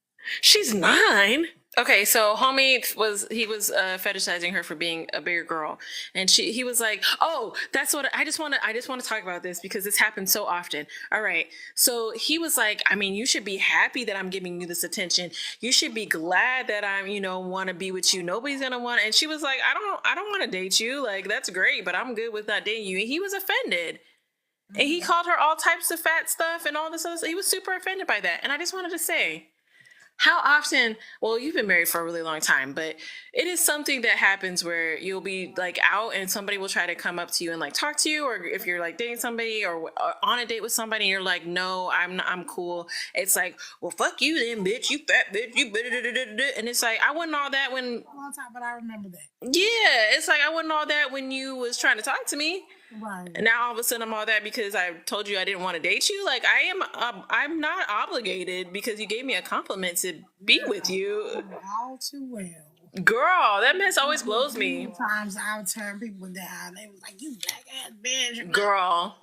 She's 9? Okay, so homie was fetishizing her for being a bigger girl, and he was like, "Oh, that's what I just want to talk about this because this happens so often." All right, so he was like, "I mean, you should be happy that I'm giving you this attention. You should be glad that I'm, want to be with you. Nobody's gonna want." And she was like, "I don't want to date you. Like that's great, but I'm good with not dating you." And he was offended, and he called her all types of fat stuff and all this other stuff. He was super offended by that, and I just wanted to say. How often, well, you've been married for a really long time, but it is something that happens where you'll be out and somebody will try to come up to you and talk to you, or if you're dating somebody or on a date with somebody and you're like, "No, I'm cool." It's like, "Well, fuck you then, bitch, you fat bitch, you and it's like, I wasn't all that when. A long time, but I remember that. Yeah, it's like I wasn't all that when you was trying to talk to me. Right. And now all of a sudden I'm all that because I told you I didn't want to date you. Like I'm not obligated because you gave me a compliment to be with you. All too well. Girl, that mess always blows me. Sometimes I'll turn people down. They was like, "You black ass bitch." Girl,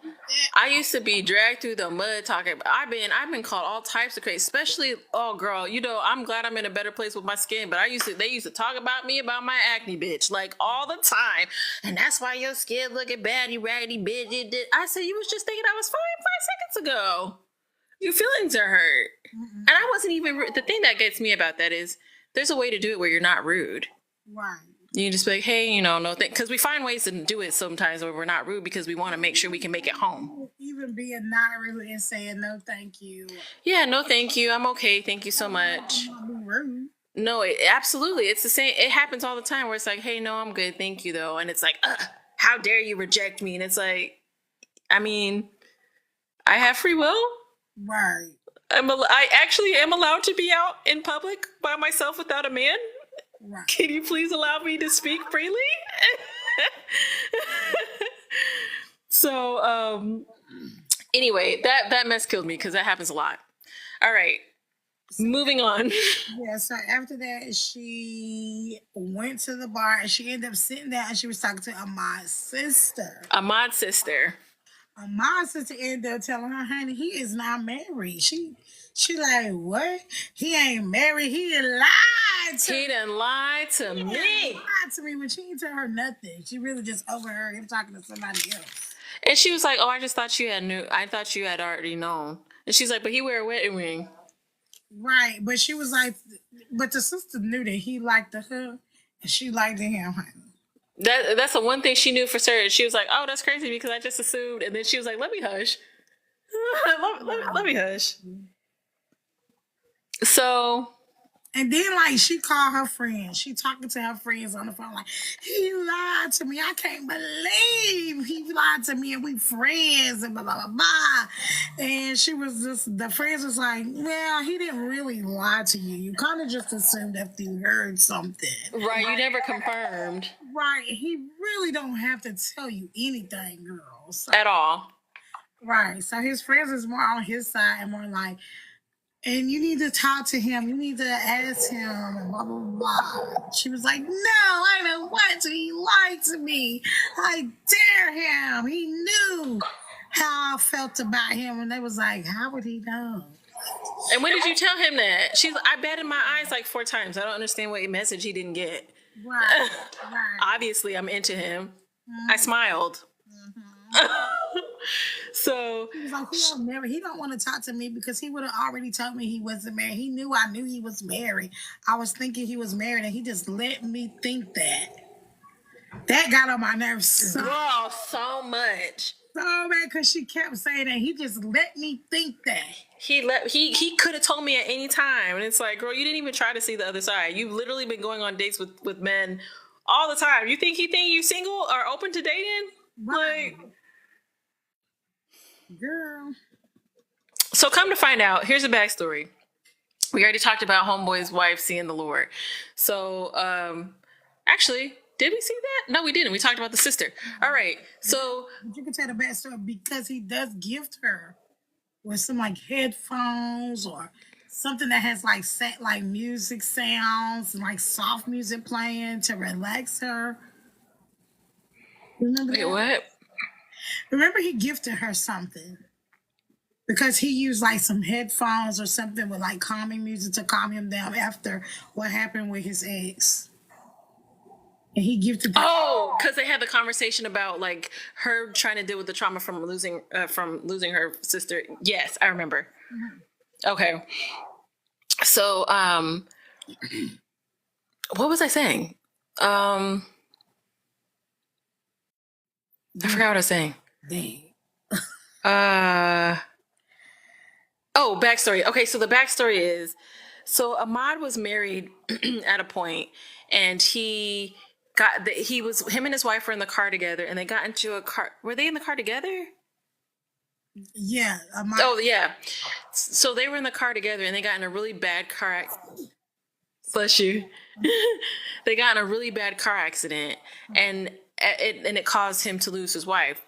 I used to be dragged through the mud talking. I've been called all types of crazy, especially, oh girl, I'm glad I'm in a better place with my skin, but they used to talk about me, about my acne, bitch, like all the time. And that's why your skin looking bad, you raggedy bitch. I said, you was just thinking I was fine 5 seconds ago. Your feelings are hurt. Mm-mm. And I wasn't even rude. The thing that gets me about that is there's a way to do it where you're not rude. Right. You can just be like, hey, no thing. Because we find ways to do it sometimes where we're not rude because we want to make sure we can make it home. Even being not rude and saying no thank you. Yeah, no thank you. I'm okay. Thank you so much. I'm not being rude. No, absolutely. It's the same. It happens all the time where it's like, hey, no, I'm good. Thank you, though. And it's like, how dare you reject me? And it's like, I mean, I have free will. Right. I actually am allowed to be out in public by myself without a man. Right. Can you please allow me to speak freely? So, anyway, that mess killed me because that happens a lot. All right, moving on. Yeah, so after that, she went to the bar and she ended up sitting down and she was talking to Ahmad's sister. Ahmad's sister. Ahmad's sister ended up telling her, honey, he is not married. She like, what? He ain't married. He lied to He done lied to me. He lied to me, but she didn't tell her nothing. She really just overheard him talking to somebody else. And she was like, oh, I just thought you had knew. I thought you had already known. And she's like, but he wear a wedding ring. Right, but she was like, but the sister knew that he liked her and she liked him, honey. That's the one thing she knew for certain. She was like, oh, that's crazy because I just assumed. And then she was like, let me hush. let me hush. So. And then, like, she called her friends. She talking to her friends on the phone, like, he lied to me. I can't believe he lied to me and we friends and blah, blah, blah, blah. And she was just, the friends was like, well, he didn't really lie to you. You kind of just assumed that you heard something. Right, you never confirmed. Right, he really don't have to tell you anything, girl. So, at all. Right, so his friends is more on his side and more like, and you need to talk to him. You need to ask him, and blah, blah, blah. She was like, no, I don't want to. He lied to me. I dare him. He knew how I felt about him. And they was like, how would he know? And when did you tell him that? I batted my eyes like 4 times. I don't understand what message he didn't get. Right. Obviously, I'm into him. Mm-hmm. I smiled. Mm-hmm. So he was like, he don't want to talk to me because he would have already told me he wasn't married. He knew I knew he was married. I was thinking he was married, and he just let me think that. That got on my nerves so much. So bad because she kept saying that. He just let me think that. He could have told me at any time, and it's like, girl, you didn't even try to see the other side. You've literally been going on dates with men all the time. You think you single or open to dating? Right. Like, girl. So come to find out, here's a backstory. We already talked about homeboy's wife seeing the Lord. So actually, did we see that? No, we didn't. We talked about the sister. All right. So you can tell the backstory because he does gift her with some like headphones or something that has like set like music sounds and like soft music playing to relax her. Remember that? What? Remember he gifted her something because he used like some headphones or something with like calming music to calm him down after what happened with his ex. And he gifted her. Oh, because they had the conversation about like her trying to deal with the trauma from losing her sister. Yes, I remember. Mm-hmm. Okay. So what was I saying? I forgot what I was saying. Backstory. Okay, so the backstory is, so Ahmad was married at a point, and him and his wife were in the car together, and they got into a car. Were they in the car together? Yeah. Oh, yeah. So they were in the car together, and they got in a really bad car accident. Bless you. They got in a really bad car accident, and it caused him to lose his wife.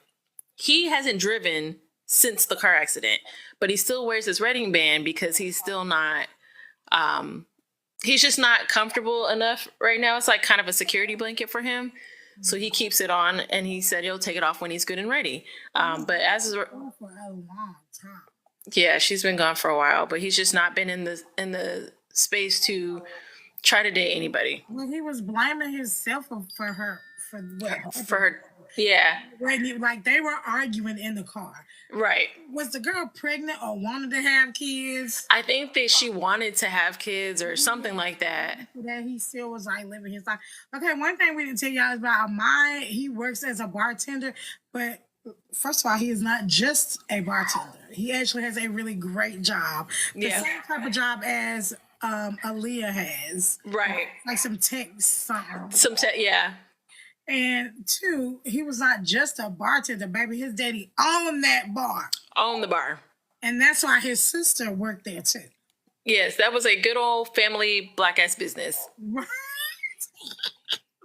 He hasn't driven since the car accident, but he still wears his wedding band because he's still not he's just not comfortable enough right now. It's like kind of a security blanket for him. So he keeps it on, and he said he'll take it off when he's good and ready. But as For a long time. yeah, she's been gone for a while, but he's just not been in the space to try to date anybody. Well, he was blaming himself for her for what For her, yeah, like they were arguing in the car. right. Was the girl pregnant or wanted to have kids? I think that she wanted to have kids or something like that. That he still was like living his life. Okay, one thing we didn't tell y'all is about Ahmad. He works as a bartender, but first of all, he is not just a bartender. He actually has a really great job. The same type of job as Aaliyah has. Right. Like some tech something. Yeah. And two, he was not just a bartender, baby. His daddy owned that bar. Owned the bar. And that's why his sister worked there too. Yes, that was a good old family black ass business. Right.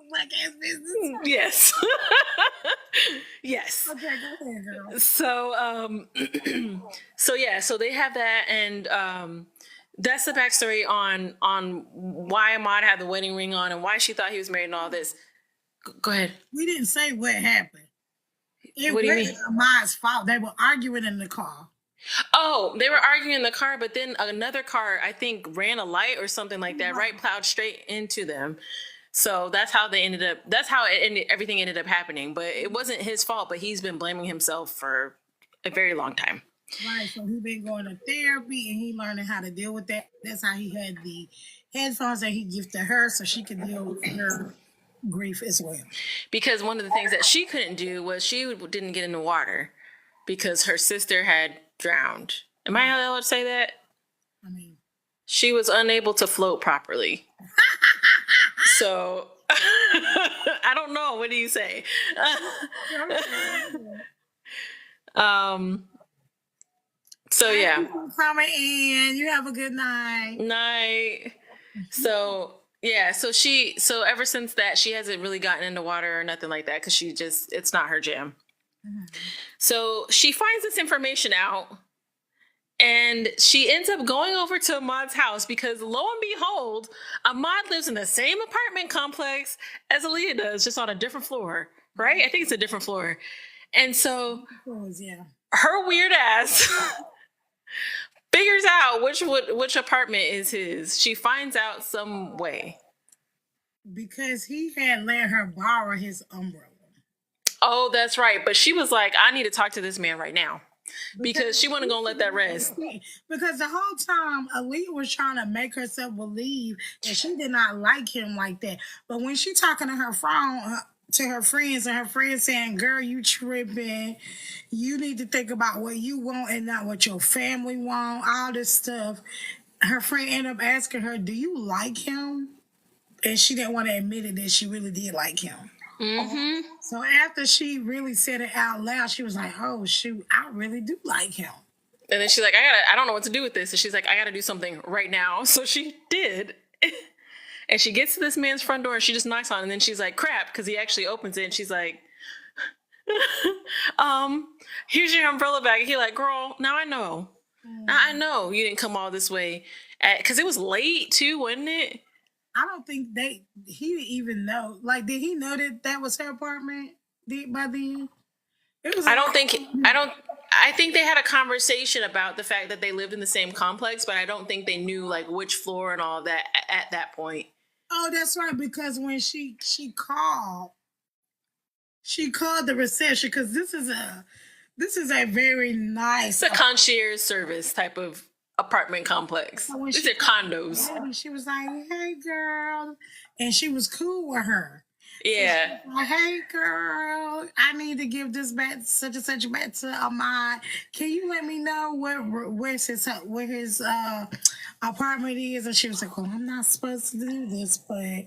Black ass business. Yes. Yes. Okay, go ahead, girl. So so they have that, and that's the backstory on why Ahmad had the wedding ring on and why she thought he was married and all this. Go ahead. We didn't say what happened. It What do you mean? Ahmad's fault. They were arguing in the car. Oh, they were arguing in the car, but then another car, I think, ran a light or something like that, right? Plowed straight into them. So that's how everything ended up happening. But it wasn't his fault, but he's been blaming himself for a very long time. Right, so he's been going to therapy and he learning how to deal with that. That's how he had the headphones that he gifted her so she could deal with her grief as well. Because one of the things that she couldn't do was she didn't get in the water because her sister had drowned. Am I allowed to say that? I mean, she was unable to float properly. So I don't know. What do you say? So yeah. Thank you for coming in. You have a good night. Night. So yeah, so ever since that, she hasn't really gotten into water or nothing like that because it's not her jam. Mm-hmm. So she finds this information out and she ends up going over to Ahmad's house because lo and behold, Ahmad lives in the same apartment complex as Aaliyah does, just on a different floor, right? I think it's a different floor. And so her weird ass figures out which apartment is his. She finds out some way. Because he had let her borrow his umbrella. Oh, that's right. But she was like, I need to talk to this man right now. Because she wasn't going to let that rest. Because the whole time, Aaliyah was trying to make herself believe that she did not like him like that. But when she talking to her phone, to her friends, and her friends saying, girl, you tripping. You need to think about what you want and not what your family want, all this stuff. Her friend ended up asking her, do you like him? And she didn't want to admit it that she really did like him. Mm-hmm. So after she really said it out loud, she was like, oh, shoot, I really do like him. And then she's like, I don't know what to do with this. And she's like, I got to do something right now. So she did. And she gets to this man's front door and she just knocks on it. And then she's like, crap, because he actually opens it. And she's like, here's your umbrella bag. And he's like, girl, now I know. Now I know you didn't come all this way. Because it was late too, wasn't it? I don't think he didn't even know. Like, did he know that was her apartment by then? I think they had a conversation about the fact that they lived in the same complex, but I don't think they knew like which floor and all that at that point. Oh, that's right. Because when she called the reception because this is a very nice. It's a concierge service type of apartment complex. So these are condos. She was like, hey, girl. And she was cool with her. Yeah. So like, hey, girl, I need to give this back, such and such back to Ahmad. Can you let me know where his apartment is? And she was like, well, I'm not supposed to do this, but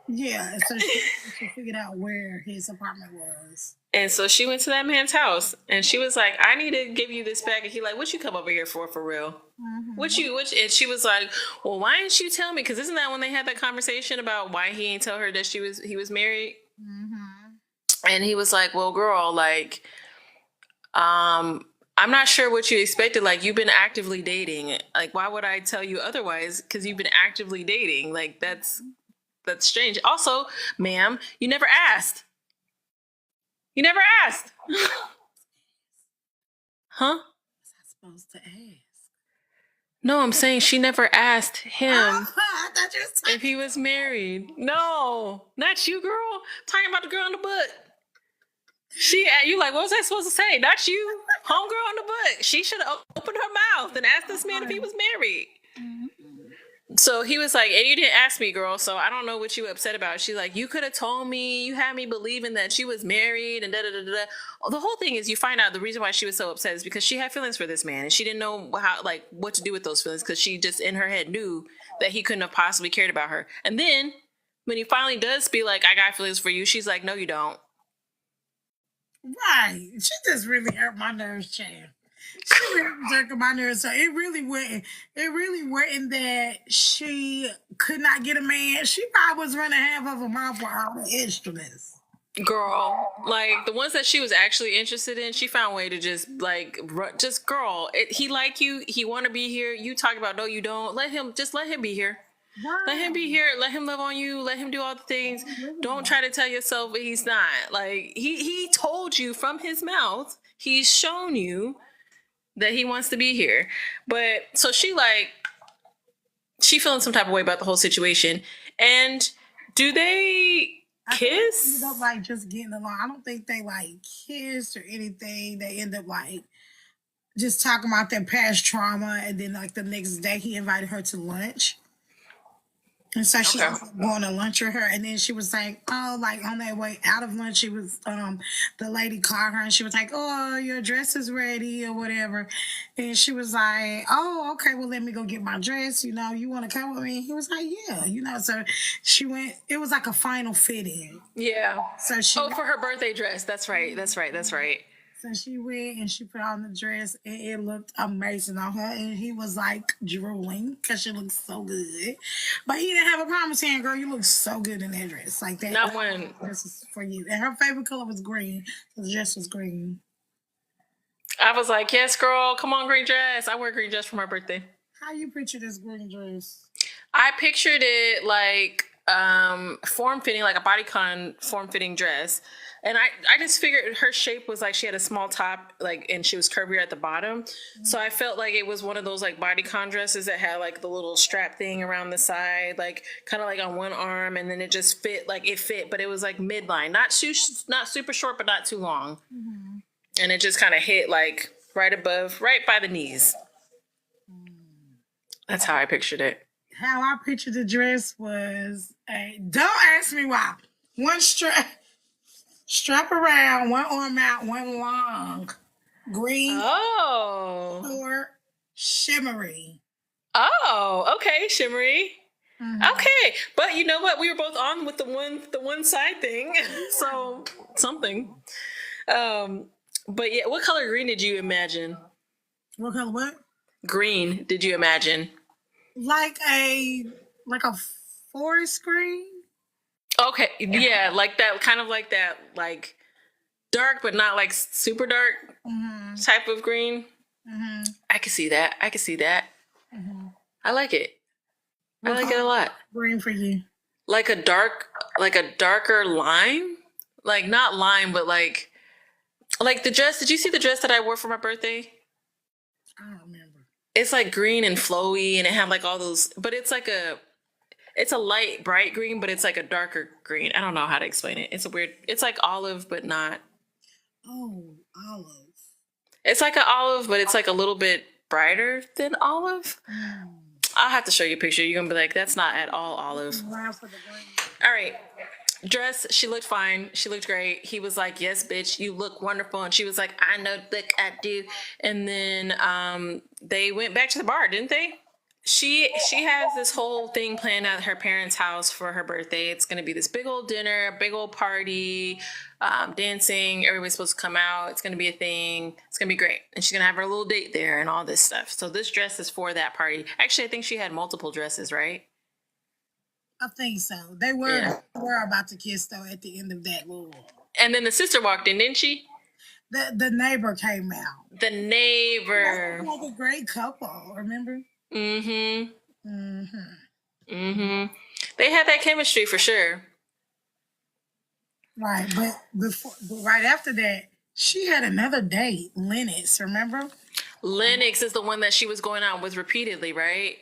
yeah. So she figured out where his apartment was. And so she went to that man's house and she was like, I need to give you this back. And he like, what you come over here for real? Mm-hmm. And she was like, well, why didn't you tell me? Because isn't that when they had that conversation about why he ain't tell her that he was married? Mm-hmm. And he was like, well, girl, like, I I'm not sure what you expected. Like, you've been actively dating. Like, why would I tell you otherwise? Because you've been actively dating. Like, that's strange. Also, ma'am, you never asked. You never asked. Huh? Was I supposed to ask? No, I'm saying she never asked him I thought you was if he was married. No, not you, girl. Talking about the girl in the book. You like, what was I supposed to say? Not you, homegirl in the book. She should have opened her mouth and asked this man if he was married. So he was like, and you didn't ask me, girl, so I don't know what you were upset about. She's like, you could have told me, you had me believing that she was married and da-da-da-da. The whole thing is, you find out the reason why she was so upset is because she had feelings for this man and she didn't know what to do with those feelings, because she just in her head knew that he couldn't have possibly cared about her. And then when he finally does be like, I got feelings for you, she's like, no, you don't. Right. She just really hurt my nerves, Chan. She really jerking my nerves. So it really wasn't that she could not get a man. She probably was running half of a mouth for all the instruments. Girl, like the ones that she was actually interested in, she found a way to just girl. He like you. He want to be here. You talk about no, you don't. Let him be here. Right. Let him be here. Let him love on you. Let him do all the things. Don't try to tell yourself that he's not. Like he told you from his mouth. He's shown you that he wants to be here. But so she feeling some type of way about the whole situation. And do they kiss? They ended up like just getting along. I don't think they like kissed or anything. They end up like just talking about their past trauma, and then like the next day he invited her to lunch. And so she was going to lunch with her, and then she was like, oh, like on their way out of lunch, she was the lady called her and she was like, oh, your dress is ready or whatever. And she was like, oh, okay, well, let me go get my dress. You know, you want to come with me? He was like, yeah, you know. So she went, it was like a final fitting. Yeah. So she for her birthday dress. That's right. So she went and she put on the dress, and it looked amazing on her. And he was like drooling because she looked so good. But he didn't have a problem saying, girl, you look so good in that dress. Like that. Not one. This is for you. And her favorite color was green. So the dress was green. I was like, yes, girl, come on, green dress. I wear green dress for my birthday. How you picture this green dress? I pictured it like form-fitting, like a bodycon form-fitting dress. And I just figured her shape was like she had a small top, like, and she was curvier at the bottom. Mm-hmm. So I felt like it was one of those like bodycon dresses that had like the little strap thing around the side, like kind of like on one arm, and then it just fit, but it was like midline, not super short, but not too long. Mm-hmm. And it just kind of hit like right by the knees. That's how I pictured it. How I pictured the dress was don't ask me why. One strap around, one arm out, one long. Green. Oh. Short, shimmery. Oh, okay, shimmery. Mm-hmm. Okay, but you know what? We were both on with the one side thing, so something. But yeah, what color green did you imagine? What color? What? Green. Did you imagine? Like a forest green. Okay, yeah, like that, kind of like that, like dark, but not like super dark type of green. Mm-hmm. I can see that. Mm-hmm. I like it. I like it a lot. Green for you. Like a darker lime, like not lime, but like the dress. Did you see the dress that I wore for my birthday? I don't remember. It's like green and flowy, and it had like all those, but it's a light, bright green, but it's like a darker green. I don't know how to explain it. It's like olive, but not. Oh, olive. It's like an olive, but it's like a little bit brighter than olive. I'll have to show you a picture. You're going to be like, that's not at all olive. All right. Dress, she looked fine. She looked great. He was like, yes, bitch, you look wonderful. And she was like, I know, look, I do. And then they went back to the bar, didn't they? She has this whole thing planned at her parents' house for her birthday. It's going to be this big old dinner, big old party, dancing. Everybody's supposed to come out. It's going to be a thing. It's going to be great. And she's going to have her little date there and all this stuff. So this dress is for that party. Actually, I think she had multiple dresses, right? I think so. They were about to kiss, though, at the end of that little. And then the sister walked in, didn't she? The neighbor came out. The neighbor. Like a great couple, remember? Mm-hmm. Mm-hmm. Mm-hmm. They had that chemistry for sure. Right, but right after that, she had another date, Lennox, remember? Lennox is the one that she was going out with repeatedly, right?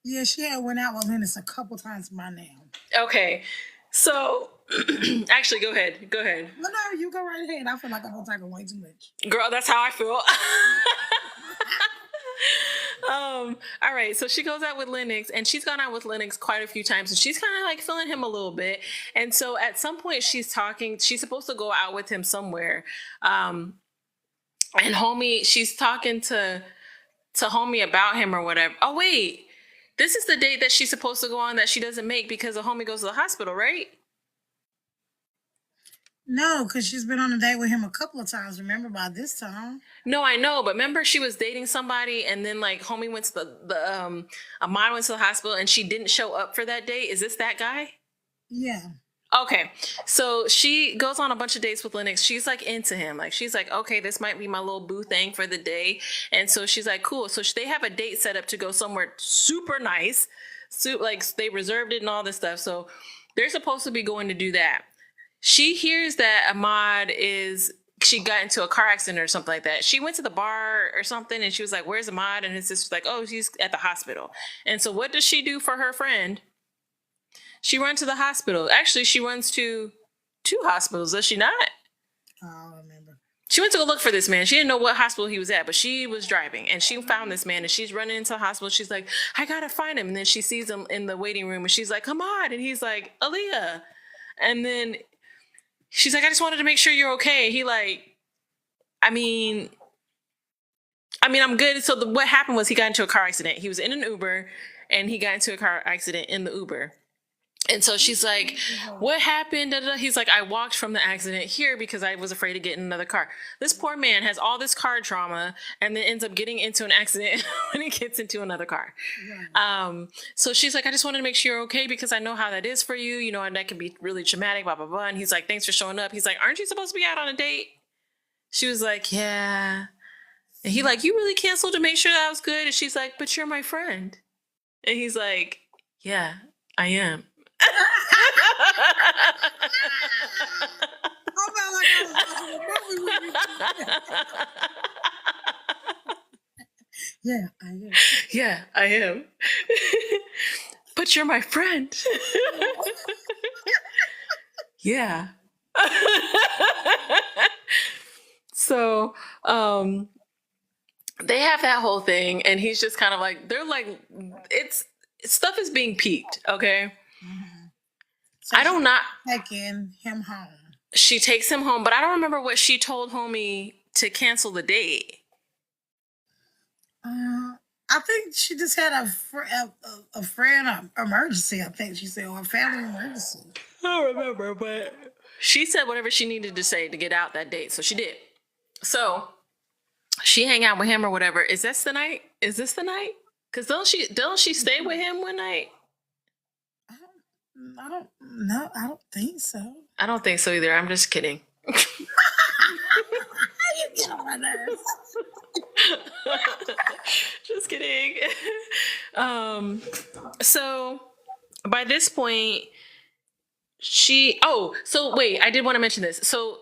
Yeah, she had went out with Lennox a couple times by now. Okay. So, actually, go ahead. Go ahead. Well, no, you go right ahead. I feel like I'm talking way too much. Girl, that's how I feel. All right, so she goes out with Lennox, and she's gone out with Lennox quite a few times, and she's kind of like feeling him a little bit. And so at some point she's supposed to go out with him somewhere. And homie, she's talking to homie about him or whatever. Oh wait, this is the date that she's supposed to go on that she doesn't make because the homie goes to the hospital, right? No, because she's been on a date with him a couple of times, remember, by this time. No, I know, but remember she was dating somebody and then like homie went to Ahmad went to the hospital and she didn't show up for that date. Is this that guy? Yeah. Okay. So she goes on a bunch of dates with Lennox. She's like into him. Like she's like, okay, this might be my little boo thing for the day. And so she's like, cool. So they have a date set up to go somewhere super nice. Like they reserved it and all this stuff. So they're supposed to be going to do that. She hears that she got into a car accident or something like that. She went to the bar or something and she was like, where's Ahmad? And his sister's like, oh, she's at the hospital. And so what does she do for her friend? She runs to the hospital. Actually, she runs to 2 hospitals, does she not? I don't remember. She went to go look for this man. She didn't know what hospital he was at, but she was driving and she found this man and she's running into the hospital. She's like, I gotta find him. And then she sees him in the waiting room and she's like, come on. And he's like, Aaliyah. And then she's like, I just wanted to make sure you're okay. He like, I mean, I'm good. So what happened was he got into a car accident. He was in an Uber and he got into a car accident in the Uber. And so she's like, what happened? He's like, I walked from the accident here because I was afraid to get in another car. This poor man has all this car trauma and then ends up getting into an accident when he gets into another car. Yeah. So she's like, I just wanted to make sure you're okay because I know how that is for you. You know, and that can be really traumatic, blah, blah, blah. And he's like, thanks for showing up. He's like, aren't you supposed to be out on a date? She was like, yeah. And he like, you really canceled to make sure that I was good? And she's like, but you're my friend. And he's like, yeah, I am. Yeah, I am. Yeah, I am. But you're my friend. Yeah. So, they have that whole thing, and he's just kind of like, they're like, stuff is being peaked, okay? Mm-hmm. So taking him home. She takes him home, but I don't remember what she told homie to cancel the date. I think she just had a friend emergency. I think she said, or a family emergency. I don't remember, but she said whatever she needed to say to get out that date, so she did. So she hang out with him or whatever. Is this the night? Because don't she stay with him one night? I don't know. I don't think so. I don't think so either. I'm just kidding. You get on my nerves. Just kidding. So by this point, wait, I did want to mention this. So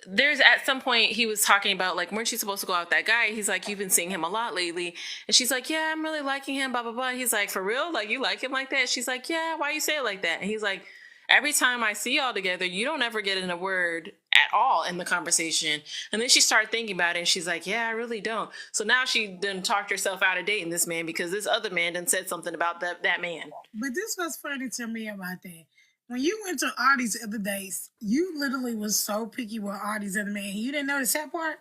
there's at some point he was talking about like, weren't you supposed to go out with that guy? He's like, you've been seeing him a lot lately. And she's like, yeah, I'm really liking him, blah, blah, blah. He's like, for real? Like, you like him like that? She's like, yeah, why you say it like that? And he's like, every time I see y'all together, you don't ever get in a word at all in the conversation. And then she started thinking about it and she's like, yeah, I really don't. So now she done talked herself out of dating this man because this other man done said something about that man. But this was funny to me about that. When you went to all these other dates, you literally was so picky with all these other men. You didn't notice that part?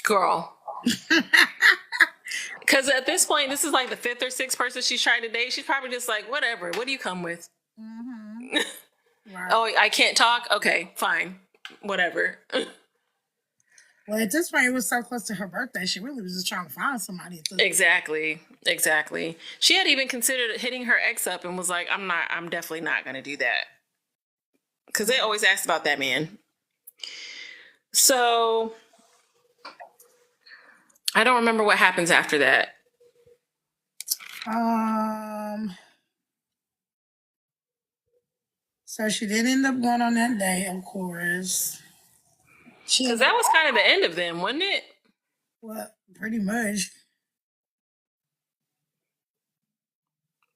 Girl. Because at this point, this is like the 5th or 6th person she's trying to date. She's probably just like, whatever. What do you come with? Mm-hmm. Right. Oh, I can't talk? Okay, fine. Whatever. Well, at this point, it was so close to her birthday. She really was just trying to find somebody. Exactly. She had even considered hitting her ex up and was like, I'm definitely not going to do that. Because they always asked about that man. So I don't remember what happens after that. So she did end up going on that day, of course. Because that was kind of the end of them, wasn't it? Well, pretty much.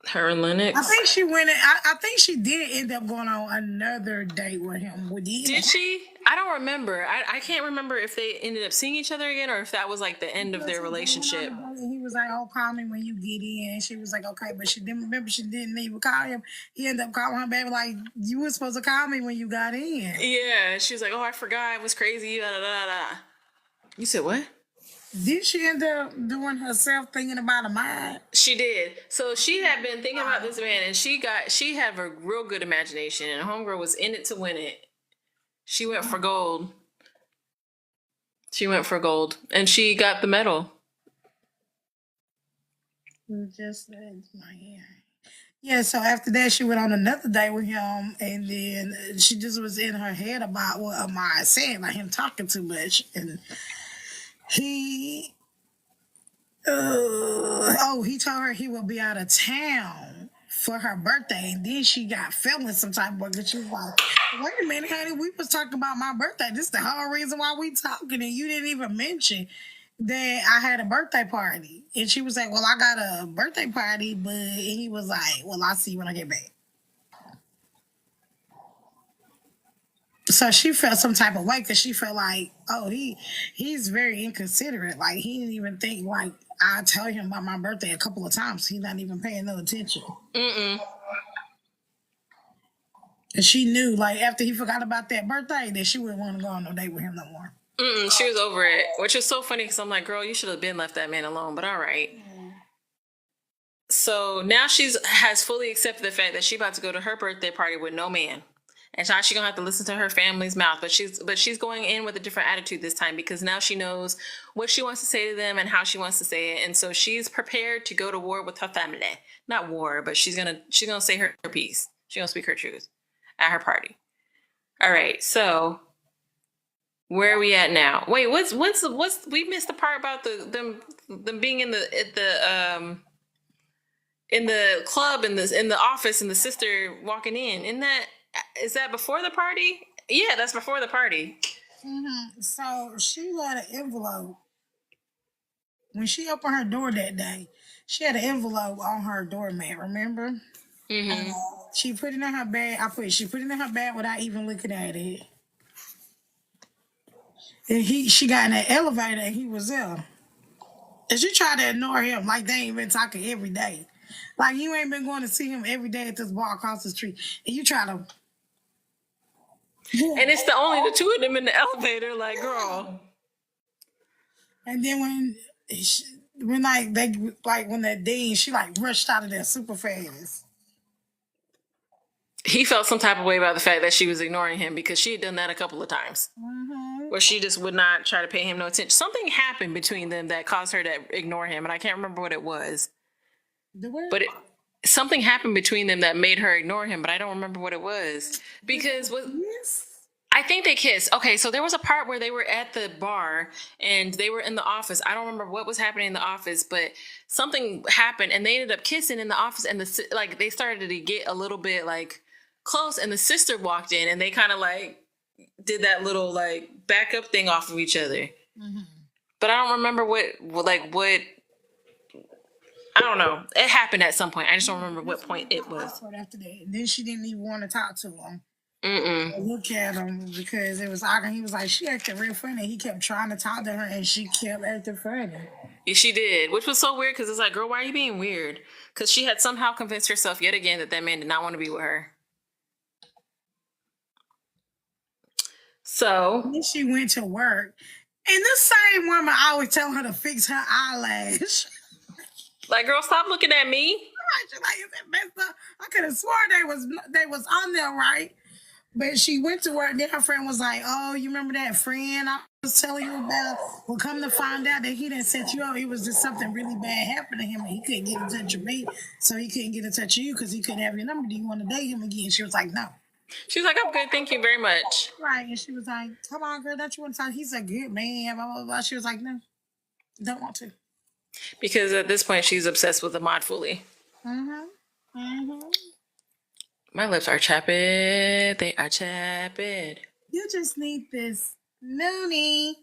Her and Lennox. I think she went. I think she did end up going on another date with him. Did she? I don't remember. I can't remember if they ended up seeing each other again or if that was like the end of their relationship. He was like, "Oh, call me when you get in." And she was like, "Okay," but she didn't remember. She didn't even call him. He ended up calling her back like, "You were supposed to call me when you got in." Yeah, she was like, "Oh, I forgot. It was crazy." Da, da, da, da. You said what? Did she end up doing herself thinking about a mind? She did. So she had been thinking about this man, and she had a real good imagination, and homegirl was in it to win it. She went for gold. And she got the medal. Just my hair. Yeah, so after that, she went on another date with him, and then she just was in her head about what Amaya said, like him talking too much, and he he told her he would be out of town for her birthday, and then she got feeling some type of way because she was like, "Wait a minute, honey, we was talking about my birthday. This is the whole reason why we talking, and you didn't even mention that I had a birthday party." And she was like, "Well, I got a birthday party," but he was like, "Well, I'll see you when I get back." So she felt some type of way because she felt like, oh, he's very inconsiderate. Like he didn't even think like I tell him about my birthday a couple of times. He's not even paying no attention. And she knew like after he forgot about that birthday that she wouldn't want to go on no date with him no more. She was over it, which is so funny because I'm like, girl, you should have been left that man alone. But all right. So now has fully accepted the fact that she's about to go to her birthday party with no man. And now she's gonna have to listen to her family's mouth, but she's going in with a different attitude this time because now she knows what she wants to say to them and how she wants to say it, and so she's prepared to go to war with her family. Not war, but she's gonna say her piece. She's gonna speak her truth at her party. All right, so where are we at now? Wait, what's we missed the part about them being in the club in the office and the sister walking in. Is that before the party? Yeah, that's before the party. So she had an envelope. When she opened her door that day, she had an envelope on her doormat, remember? She put it in her bag. She put it in her bag without even looking at it. And she got in the elevator and he was there. And she tried to ignore him like they ain't been talking every day. Like you ain't been going to see him every day at this bar across the street. And you try to... And it's only the two of them in the elevator, like, girl. And then when that dean, she like rushed out of there super fast. He felt some type of way about the fact that she was ignoring him because she had done that a couple of times. Where she just would not try to pay him no attention. Something happened between them that caused her to ignore him, and I can't remember what it was. But something happened between them that made her ignore him, but I don't remember what it was. Because I think they kissed. Okay, so there was a part where they were at the bar and they were in the office. I don't remember what was happening in the office, but something happened and they ended up kissing in the office, and they started to get a little bit like close, and the sister walked in and they kind of like did that little like backup thing off of each other. But I don't remember what I don't know. It happened at some point. I just don't remember what point it was. After that, then she didn't even want to talk to him. Look at him because it was awkward. He was like, she acted real funny. He kept trying to talk to her and she kept acting funny. Yeah, she did, which was so weird because it's like, girl, why are you being weird? Because she had somehow convinced herself yet again that man did not want to be with her. So then she went to work, and the same woman always telling her to fix her eyelash. Like, girl, stop looking at me. She's like, is it messed up? I could have sworn they was on there, right? But she went to work. Then her friend was like, "Oh, you remember that friend I was telling you about? Well, come to find out that he didn't set you up. It was just something really bad happened to him, and he couldn't get in touch with me, so he couldn't get in touch with you because he couldn't have your number. Do you want to date him again?" She was like, "No." She was like, I'm good, thank you very much. Right. And she was like, come on, girl, don't you want to talk? He's a good man, blah, blah, blah. She was like, no, don't want to. Because at this point, she's obsessed with the mod fully. Mm-hmm. Mm-hmm. My lips are chapped. They are chapped. You just need this Noonie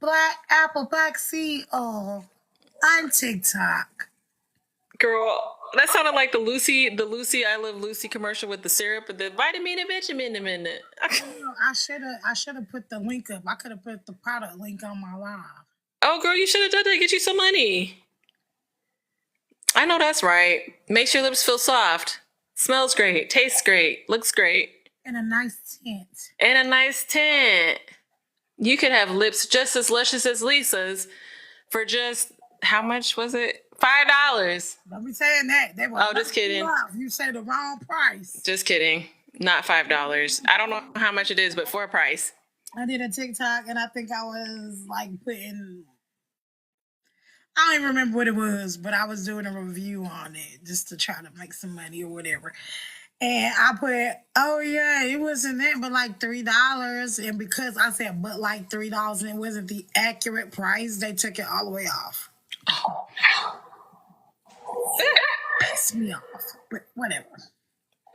black apple black seed oil on TikTok. Girl, that sounded like the Lucy I Love Lucy commercial with the syrup and the vitamin and vitamin. I should have put the link up. I could have put the product link on my live. Oh, girl, you should have done that. Get you some money. I know that's right. Makes your lips feel soft. Smells great. Tastes great. Looks great. And a nice tint. And a nice tint. You could have lips just as luscious as Lisa's for just, how much was it? $5. Don't be saying that. They were just kidding. You say the wrong price. Just kidding. Not $5. I don't know how much it is, but for a price. I did a TikTok and I think I was like putting, I don't even remember what it was, but I was doing a review on it just to try to make some money or whatever. And I put, oh yeah, it wasn't that, but like $3. And because I said, but like $3 and it wasn't the accurate price, they took it all the way off. Oh. Pissed me off, but whatever.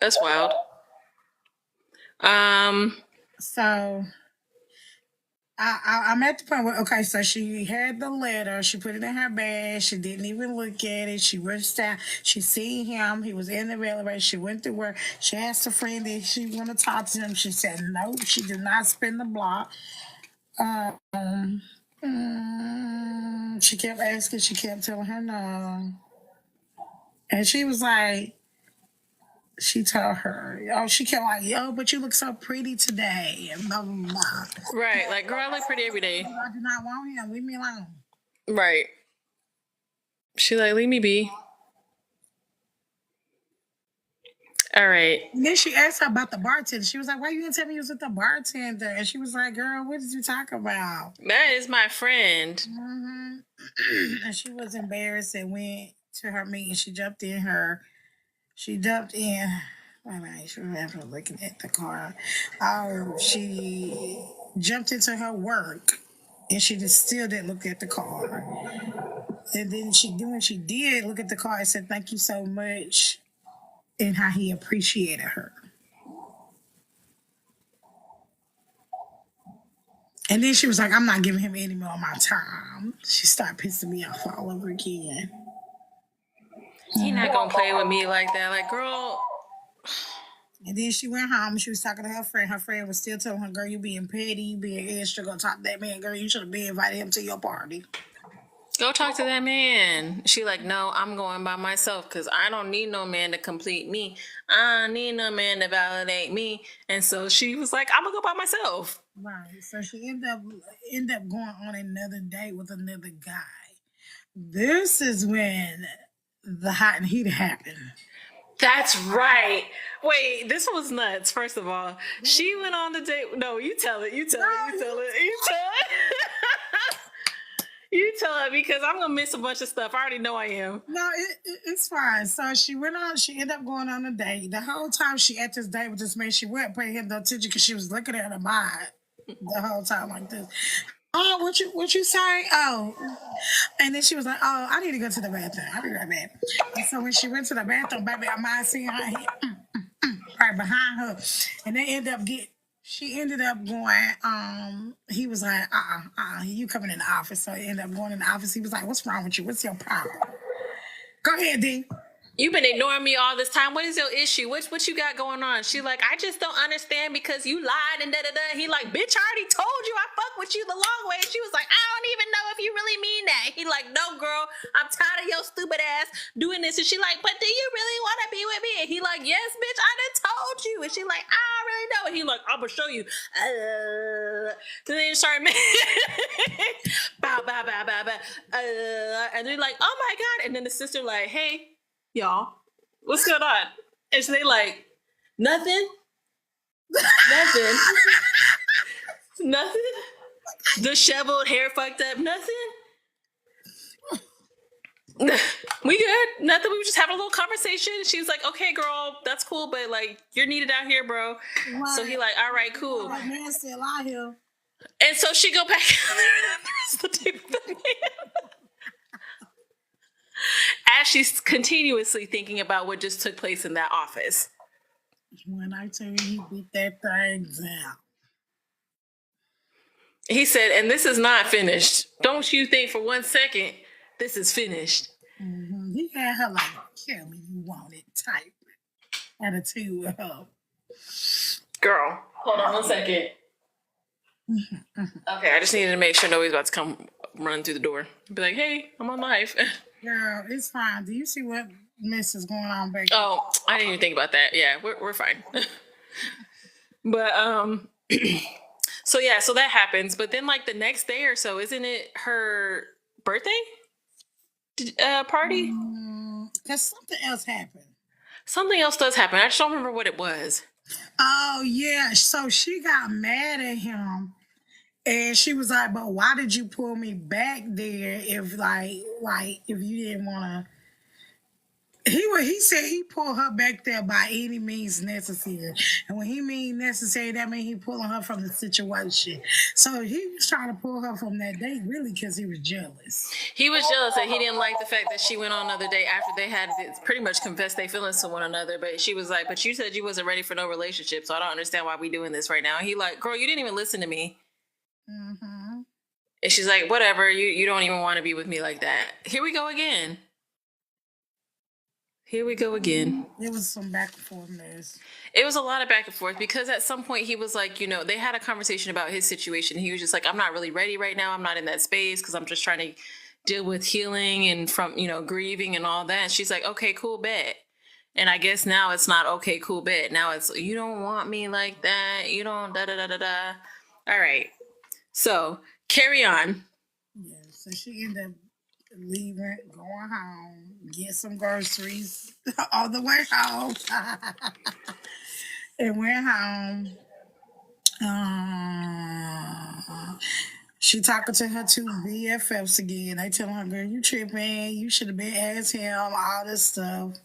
That's wild. So I'm at the point where, okay, so she had the letter. She put it in her bag. She didn't even look at it. She rushed out. She seen him. He was in the elevator. She went through work. She asked a friend if she want to talk to him. She said no. She did not spin the block. She kept asking. She kept telling her no. And she was like, she told her, she kept like, yo, but you look so pretty today, and blah, blah, blah. Right, like, girl, I look pretty every day. I do not want him. Leave me alone. Right. She like, leave me be. All right. And then she asked her about the bartender. She was like, why you didn't tell me you was with the bartender? And she was like, girl, what did you talk about? That is my friend. Mm-hmm. And she was embarrassed and went to her meeting. She jumped in. Wait a minute, she was after looking at the car. She jumped into her work and she still didn't look at the car. And then when she did look at the car, and said, thank you so much, and how he appreciated her. And then she was like, I'm not giving him any more of my time. She started pissing me off all over again. You're not gonna play with me like that. Like, girl. And then she went home. She was talking to her friend. Her friend was still telling her, girl, you being petty, you being extra. Go talk to that man, girl. You should have been invited him to your party. Go talk to that man. She like, no, I'm going by myself because I don't need no man to complete me. I don't need no man to validate me. And so she was like, I'm gonna go by myself. Right. So she ended up going on another date with another guy. This is when the hot and heat happened. That's right. Wait, this was nuts. First of all, she went on the date. No, you tell it. You tell it. You tell it because I'm gonna miss a bunch of stuff. I already know I am. No, it's fine. So she ended up going on a date. The whole time she at this date with this man, she wasn't paying him no attention because she was looking at her mind the whole time like this. Oh, what you say? Oh. And then she was like, oh, I need to go to the bathroom. I'll be right back. And so when she went to the bathroom, baby, I might see her right behind her. And she ended up going, he was like, you coming in the office. So he ended up going in the office. He was like, what's wrong with you? What's your problem? Go ahead, D. You've been ignoring me all this time. What is your issue? What you got going on? She like, I just don't understand because you lied and da-da-da. He like, bitch, I already told you I fuck with you the long way. And she was like, I don't even know if you really mean that. He like, no, girl, I'm tired of your stupid ass doing this. And she like, but do you really want to be with me? And he like, yes, bitch, I done told you. And she like, I don't really know. And he like, I'm going to show you. And then started bow, bow, bow, bow, bow. And then like, oh my God. And then the sister like, hey, y'all, what's going on? And so they like, nothing. Disheveled, hair fucked up, nothing. We good. Nothing. We were just having a little conversation. She was like, "Okay, girl, that's cool, but like, you're needed out here, bro." Right. So he like, "All right, cool." That man still out here. And so she go back the rest of the day with the man. As she's continuously thinking about what just took place in that office. When I tell you he beat that thing down. He said, and this is not finished. Don't you think for 1 second this is finished. Mm-hmm. He had her like, "Tell me you want it" type attitude with her. Girl, hold on 1 second. Okay, I just needed to make sure nobody's about to come run through the door. Be like, "Hey, I'm on live." Girl, it's fine. Do you see what mess is going on back there? Oh, I didn't even think about that. Yeah, we're fine. But so yeah, so that happens. But then like the next day or so, isn't it her birthday party? Because something else happened. Something else does happen. I just don't remember what it was. Oh yeah, so she got mad at him, and she was like, "But why did you pull me back there if like if you didn't want to?" He said he pulled her back there by any means necessary, and when he mean necessary, that means he pulling her from the situation. So he was trying to pull her from that date, really, because he was jealous. He was jealous that he didn't like the fact that she went on another date after they had pretty much confessed their feelings to one another. But she was like, "But you said you wasn't ready for no relationship, so I don't understand why we doing this right now." He like, "Girl, you didn't even listen to me." Mm-hmm. And she's like, "Whatever, you don't even want to be with me like that." Here we go again. Here we go again. It was some back and forth mess. It was a lot of back and forth because at some point he was like, they had a conversation about his situation. He was just like, "I'm not really ready right now. I'm not in that space because I'm just trying to deal with healing and from, grieving and all that." And she's like, "Okay, cool, bet." And I guess now it's not okay, cool, bet. Now it's, "You don't want me like that. You don't da da da da da." All right. So carry on. Yeah, so she ended up leaving, going home, get some groceries on the way home, and went home. She talking to her two BFFs again. They telling her, "Girl, you tripping. You should have been asked him, all this stuff."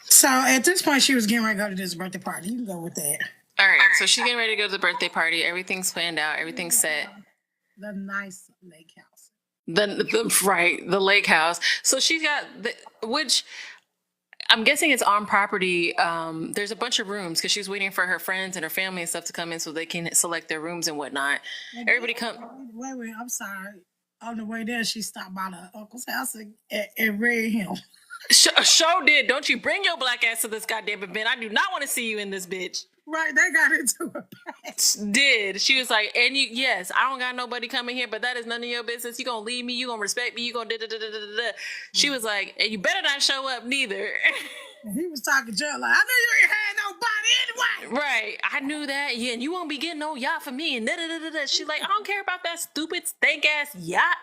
So at this point, she was getting ready to go to this birthday party. You can go with that. All right. So she's getting ready to go to the birthday party. Everything's planned out. Everything's set. The nice lake house. The lake house. So she's got which I'm guessing it's on property. There's a bunch of rooms because she's waiting for her friends and her family and stuff to come in so they can select their rooms and whatnot. Everybody come. Wait, I'm sorry. On the way there, she stopped by the uncle's house and read him. Show did. Don't you bring your black ass to this goddamn event. I do not want to see you in this bitch. Right, they got into it. Did. She was like, "And you, yes, I don't got nobody coming here, but that is none of your business. You gonna leave me, you gonna respect me, you gonna da da da da da da." She was like, "And you better not show up neither." He was talking to her like, "I knew you ain't had nobody anyway." Right. I knew that. Yeah, and you won't be getting no yacht for me. And da da da da da. She like, "I don't care about that stupid stank ass yacht."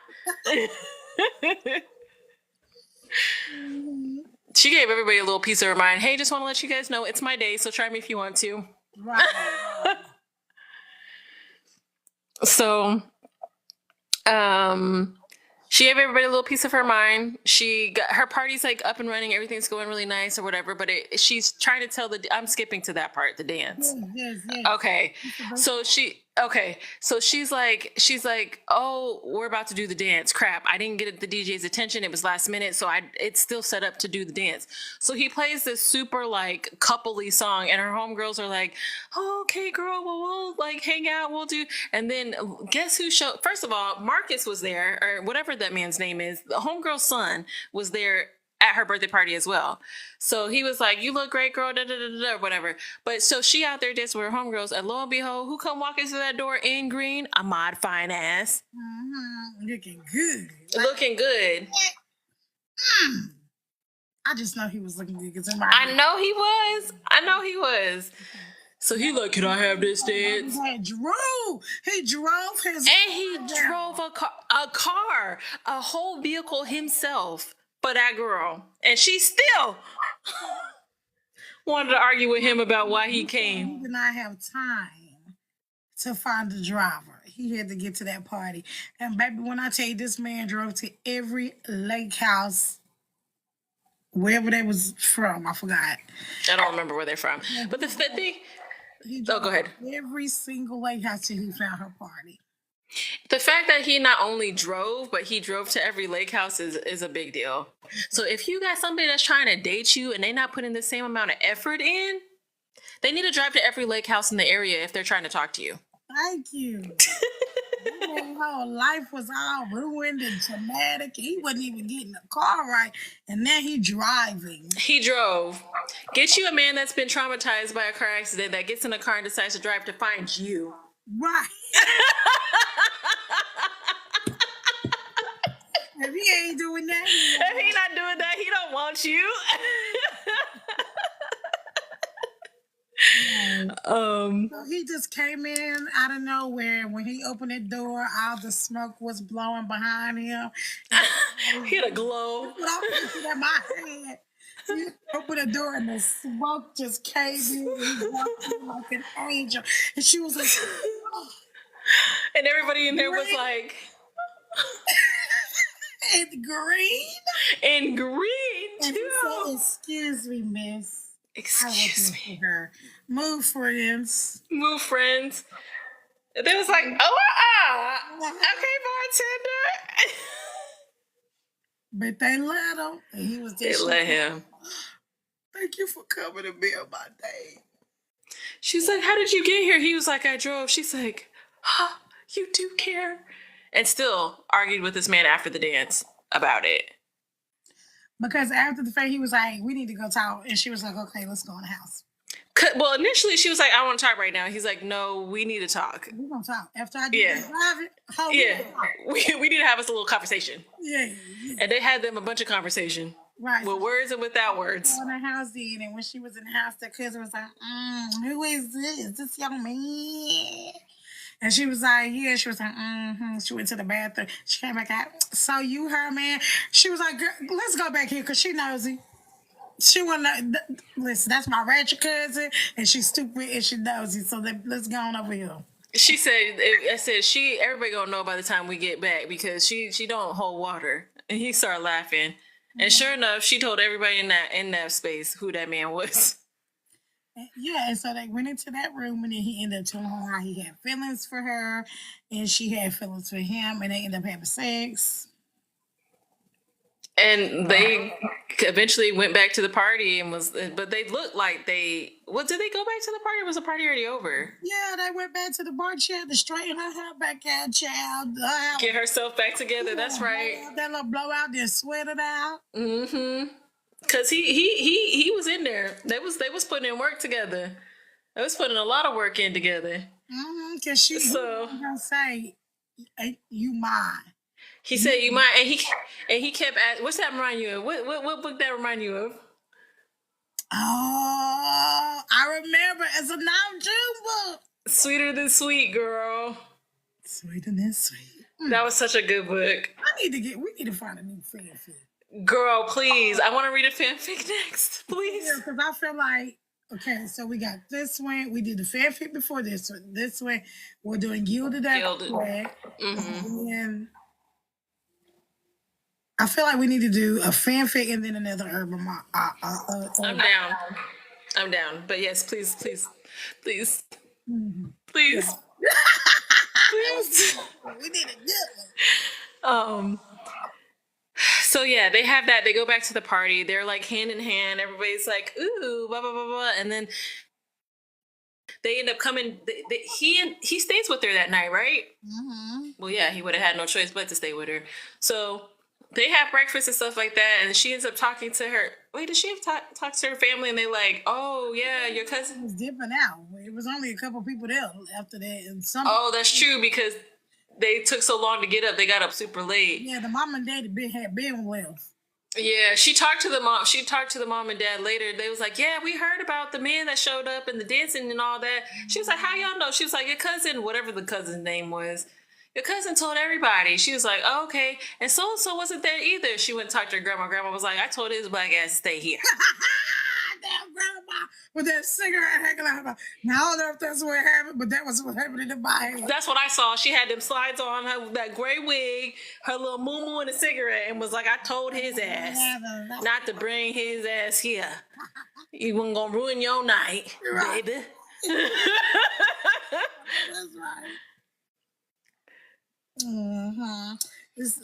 She gave everybody a little piece of her mind. "Hey, just want to let you guys know it's my day, so try me if you want to." Right. So, she gave everybody a little piece of her mind. She got her party's like up and running. Everything's going really nice or whatever. But she's trying to tell I'm skipping to that part, the dance. Yes. Okay. So she's like, "Oh, we're about to do the dance. Crap. I didn't get the DJ's attention. It was last minute. So it's still set up to do the dance." So he plays this super like coupley song and her homegirls are like, "Oh, okay, girl. Well, we'll like hang out. We'll do." And then guess who showed? First of all, Marcus was there, or whatever that man's name is. The homegirl's son was there at her birthday party as well. So he was like, "You look great, girl," da da da da, whatever. But so she out there dancing with her homegirls, and lo and behold, who come walking through that door in green? Ahmad fine ass. Looking good. Looking good. I just know he was looking good because I know he was. So he like, "Can I have this dance?" He drove his, and he drove a whole vehicle himself for that girl, and she still wanted to argue with him about why he came. He did not have time to find the driver. He had to get to that party. And baby, when I tell you this man drove to every lake house, wherever they was from, I forgot. I don't remember where they're from. But the thing... Oh, go ahead. Every single lake house till he found her party. The fact that he not only drove, but he drove to every lake house is a big deal. So if you got somebody that's trying to date you and they not putting the same amount of effort in, they need to drive to every lake house in the area if they're trying to talk to you. Thank you. His whole life was all ruined and traumatic. He wasn't even getting the car right. And now he driving. He drove. Get you a man that's been traumatized by a car accident that gets in a car and decides to drive to find you. Right. If he ain't doing that, if he not doing that, he don't want you. So he just came in out of nowhere. When he opened the door, all the smoke was blowing behind him. He had a glow. In my head. He opened the door and the smoke just came in. He walked in like an angel. And she was like, oh. And everybody in there was like... In green? In green, too. And he said, excuse me, miss. Excuse me. Her. Move, friends. Move, friends. They was like, okay, bartender. But they let him. And he was They let him. Thank you for coming to be on my day. She's like, how did you get here? He was like, I drove. She's like, huh, you do care? And still argued with this man after the dance about it. Because after the fact, he was like, we need to go talk. And she was like, okay, let's go in the house. Well, initially, she was like, I want to talk right now. He's like, no, we need to talk. We're going to talk. After I get driving, we need to have us a little conversation. Yeah. And they had them a bunch of conversation. Right. With words and without words. In the house then, and when she was in the house, the cousin was like, who is this? This young man? And she was like, yeah. She was like, She went to the bathroom. She came back out. So you her man? She was like, girl, let's go back here because she nosy. She wanna listen. That's my ratchet cousin, and she's stupid and she nosy. So let's go on over here. She said, I said, everybody gonna know by the time we get back because she don't hold water. And he started laughing. And sure enough, she told everybody in that space who that man was. Yeah, and so they went into that room, and then he ended up telling her how he had feelings for her, and she had feelings for him, and they ended up having sex. And they eventually went back to the party but they looked like did they go back to the party or was the party already over? Yeah, they went back to the bar. She had to straighten her hair back out, child. Get herself back together, that's right. That little blowout, then sweat it out. Mm-hmm. Cause he was in there. They was putting in work together. They was putting a lot of work in together. Mm-hmm. Cause she was gonna say, you mine. He said you might, and he kept asking, what's that remind you of? What book that remind you of? Oh, I remember. It's a non-June book. Sweeter Than Sweet, girl. Sweeter Than Sweet. That was such a good book. We need to find a new fanfic. Girl, please. I want to read a fanfic next, please. Yeah, because I feel like, okay, so we got this one. We did the fanfic before this one. This one, we're doing Gilded. Mm-hmm. And I feel like we need to do a fanfic and then another urban. I'm down. But yes, please. Mm-hmm. Please. Yeah. Please. We need a good one. So yeah, they have that. They go back to the party. They're like hand in hand. Everybody's like, ooh, blah, blah, blah, blah. And then they end up coming. He stays with her that night, right? Mm-hmm. Well, yeah, he would have had no choice but to stay with her. So they have breakfast and stuff like that. And she ends up talking to her. Wait, did she have talked to her family? And they like, oh, yeah, your cousin was dipping out. It was only a couple people there after that. And oh, that's true because they took so long to get up. They got up super late. Yeah, the mom and daddy had been left. Yeah, she talked to the mom. She talked to the mom and dad later. They was like, yeah, we heard about the man that showed up and the dancing and all that. She was like, how y'all know? She was like, your cousin, whatever the cousin's name was. Your cousin told everybody. She was like, oh, okay. And so-and-so wasn't there either. She went and talked to her grandma. Grandma was like, I told his black ass to stay here. Damn, grandma. with that cigarette hanging out. Now, I don't know if that's what happened, but that was what happened in my head. That's what I saw. She had them slides on, her that gray wig, her little moo and a cigarette, and was like, I told his ass not to bring his ass here. You wasn't gonna ruin your night, Right. baby. That's right.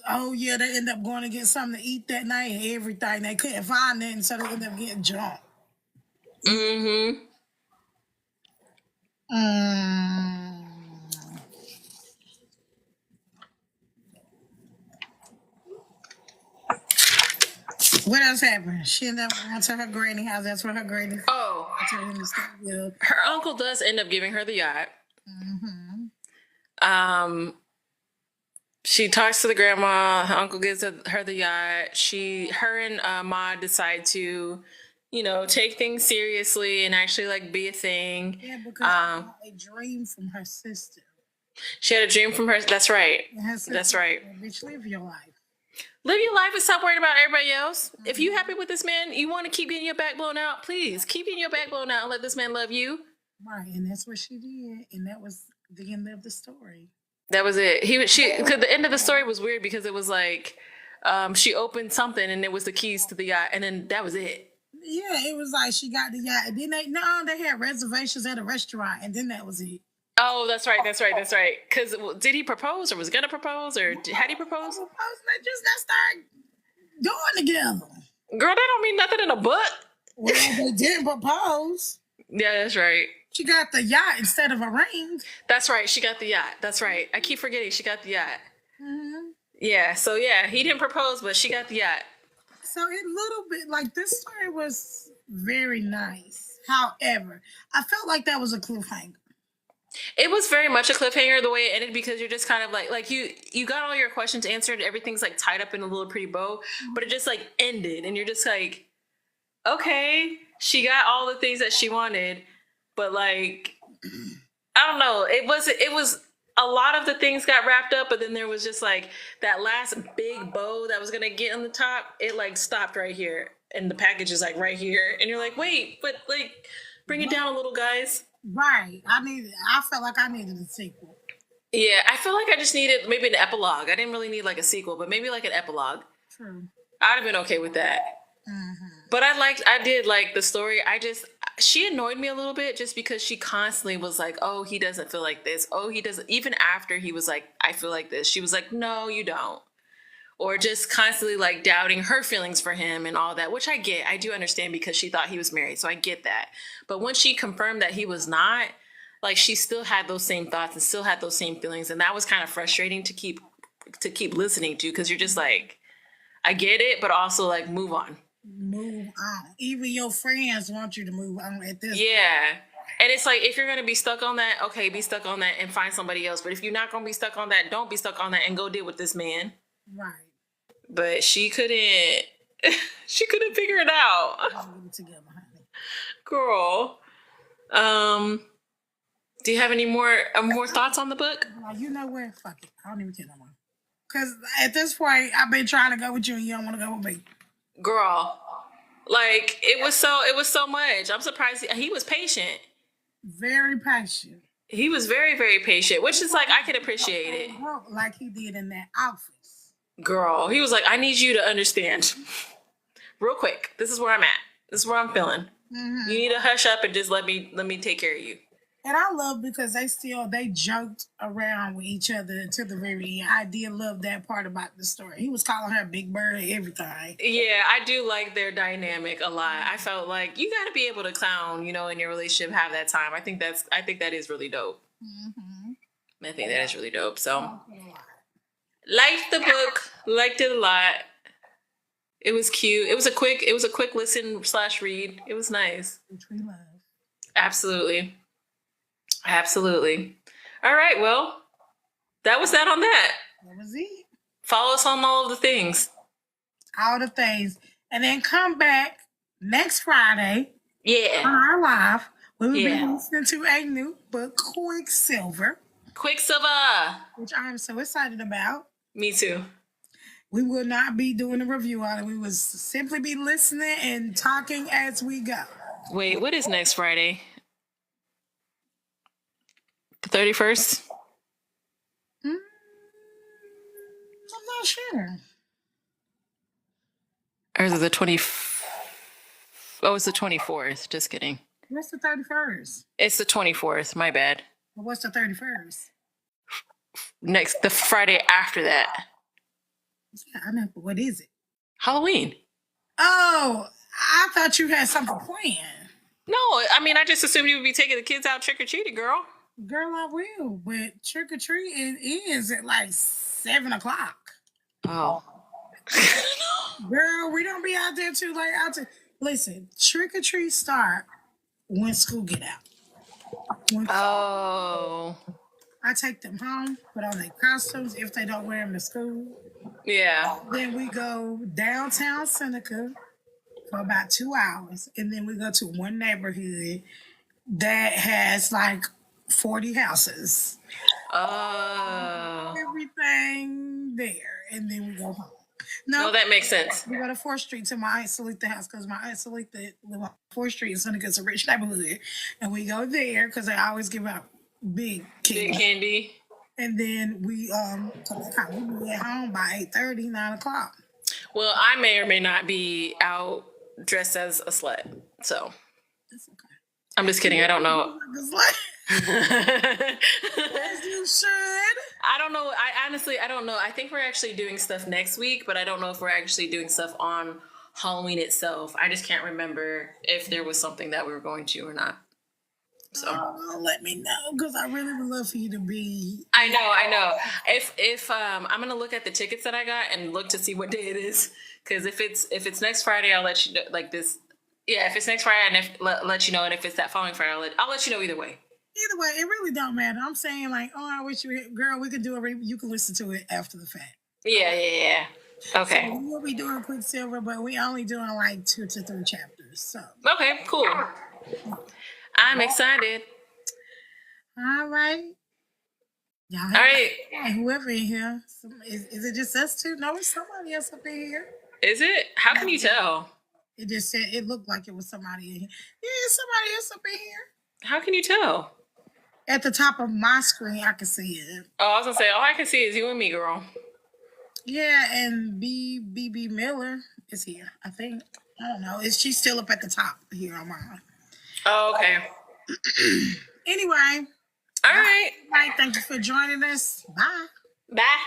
Oh yeah, they end up going to get something to eat that night and everything. They couldn't find nothing, so they end up getting drunk. Mm-hmm. What else happened? She ended up going to her granny house. That's where her granny. Oh, her uncle does end up giving her the yacht. She talks to the grandma. Her uncle gives her the yacht. Her and Ma decide to, take things seriously and actually like be a thing. Yeah, because she had a dream from her sister. She had a dream from her. That's right. That's right. Bitch, live your life. Live your life and stop worrying about everybody else. If you happy with this man, you want to keep getting your back blown out, please keep getting your back blown out and let this man love you. Right, and that's what she did, and that was the end of the story. That was it. Because the end of the story was weird because it was like she opened something and it was the keys to the yacht, and then that was it. Yeah, it was like she got the yacht, and then they had reservations at a restaurant, and then that was it. Oh, that's right. Because did he propose, or was he gonna propose, or had he proposed? They just got started doing together. Girl, that don't mean nothing in a book. Well, they didn't propose. Yeah, that's right. She got the yacht instead of a ring. That's right. She got the yacht. That's right. I keep forgetting she got the yacht. Yeah. So yeah, he didn't propose, but she got the yacht. So a little bit like this story was very nice. However, I felt like that was a cliffhanger. It was very much a cliffhanger the way it ended, because you're just kind of like you got all your questions answered. Everything's like tied up in a little pretty bow, but it just like ended, and you're just like, okay, she got all the things that she wanted, but like, I don't know. It was a lot of the things got wrapped up, but then there was just like that last big bow that was gonna get on the top. It like stopped right here, and the package is like right here, and you're like, wait, but like, bring it down a little, guys. Right. I felt like I needed a sequel. Yeah, I feel like I just needed maybe an epilogue. I didn't really need like a sequel, but maybe like an epilogue. True. I'd have been okay with that. But I did like the story. She annoyed me a little bit just because she constantly was like, oh, he doesn't feel like this. Oh, he doesn't. Even after he was like, I feel like this, she was like, no, you don't. Or just constantly like doubting her feelings for him and all that, which I get. I do understand, because she thought he was married. So I get that. But when she confirmed that he was not, like, she still had those same thoughts and still had those same feelings. And that was kind of frustrating to keep listening to, because you're just like, I get it, but also like, move on. Move on. Even your friends want you to move on at this point. And it's like, if you're going to be stuck on that, okay, be stuck on that and find somebody else. But if you're not going to be stuck on that, don't be stuck on that and go deal with this man. Right. But she couldn't figure it out. Get it together, honey. Girl. Do you have any more thoughts on the book? You know what? Fuck it. I don't even care no more. Because at this point, I've been trying to go with you and you don't want to go with me. Girl. Like, it was so much. I'm surprised he was patient. Very patient. He was very, very patient, which is like, I could appreciate it. Like he did in that office. Girl, he was like, I need you to understand real quick. This is where I'm at. This is where I'm feeling. You need to hush up and just let me take care of you. And I love, because they joked around with each other to the very end. I did love that part about the story. He was calling her Big Bird and everything. Yeah, I do like their dynamic a lot. I felt like you got to be able to clown, in your relationship, have that time. I think that is really dope. I think that is really dope. So, liked the book, liked it a lot. It was cute. It was a quick listen / read. It was nice. Which we love. Absolutely. All right, well, that was that on that. That was it. Follow us on all of the things. All the things. And then come back next Friday. Yeah. On our live. We will be listening to a new book, Quicksilver. Which I am so excited about. Me too. We will not be doing a review on it. We will simply be listening and talking as we go. Wait, what is next Friday? The 31st? I'm not sure. Or is it the 20? Oh, it's the 24th. Just kidding. What's the 31st? It's the 24th. My bad. What's the 31st? The Friday after that. Yeah, I know, but what is it? Halloween. Oh, I thought you had something planned. No, I mean, I just assumed you would be taking the kids out trick-or-treating, girl. Girl, I will, but trick or treat is at like 7 o'clock. Oh. Girl, we don't be out there too late. Listen, trick or treat start when school get out. Oh. I take them home, put on their costumes if they don't wear them to school. Yeah. Then we go downtown Seneca for about 2 hours, and then we go to one neighborhood that has like 40 houses. Everything there, and then we go home. No, that makes sense. We go to 4th Street to my Aunt Salita house because my Aunt Salita live on 4th Street in Seneca's a rich neighborhood, and we go there because they always give out big candy. Big candy. And then we be at home by 8:30, 9 o'clock. Well, I may or may not be out dressed as a slut, so That's okay. I'm just kidding. I don't know. As you should. I don't know. I don't know. I think we're actually doing stuff next week, but I don't know if we're actually doing stuff on Halloween itself. I just can't remember if there was something that we were going to or not. So let me know, because I really would love for you to be. I know. If I'm gonna look at the tickets that I got and look to see what day it is, because if it's next Friday, I'll let you know. Like this, yeah. If it's next Friday, and let you know, and if it's that following Friday, I'll let you know either way. Either way, it really don't matter. I'm saying like, oh, I wish you were, girl. We could do it. You can listen to it after the fact. Yeah. Okay. So we'll be doing Quicksilver, but we only doing like 2 to 3 chapters. So okay, cool. I'm excited. All right. Y'all All right. Whoever in here, is it just us two? No, it's somebody else up in here. Is it? How can you tell? It just said it looked like it was somebody in here. Yeah, somebody else up in here. How can you tell? At the top of my screen, I can see it. Oh, I was gonna say all I can see is you and me, girl. Yeah, and BB Miller is here. I think. I don't know. Is she still up at the top here on mine? Oh, okay. Anyway. All right. Thank you for joining us. Bye. Bye.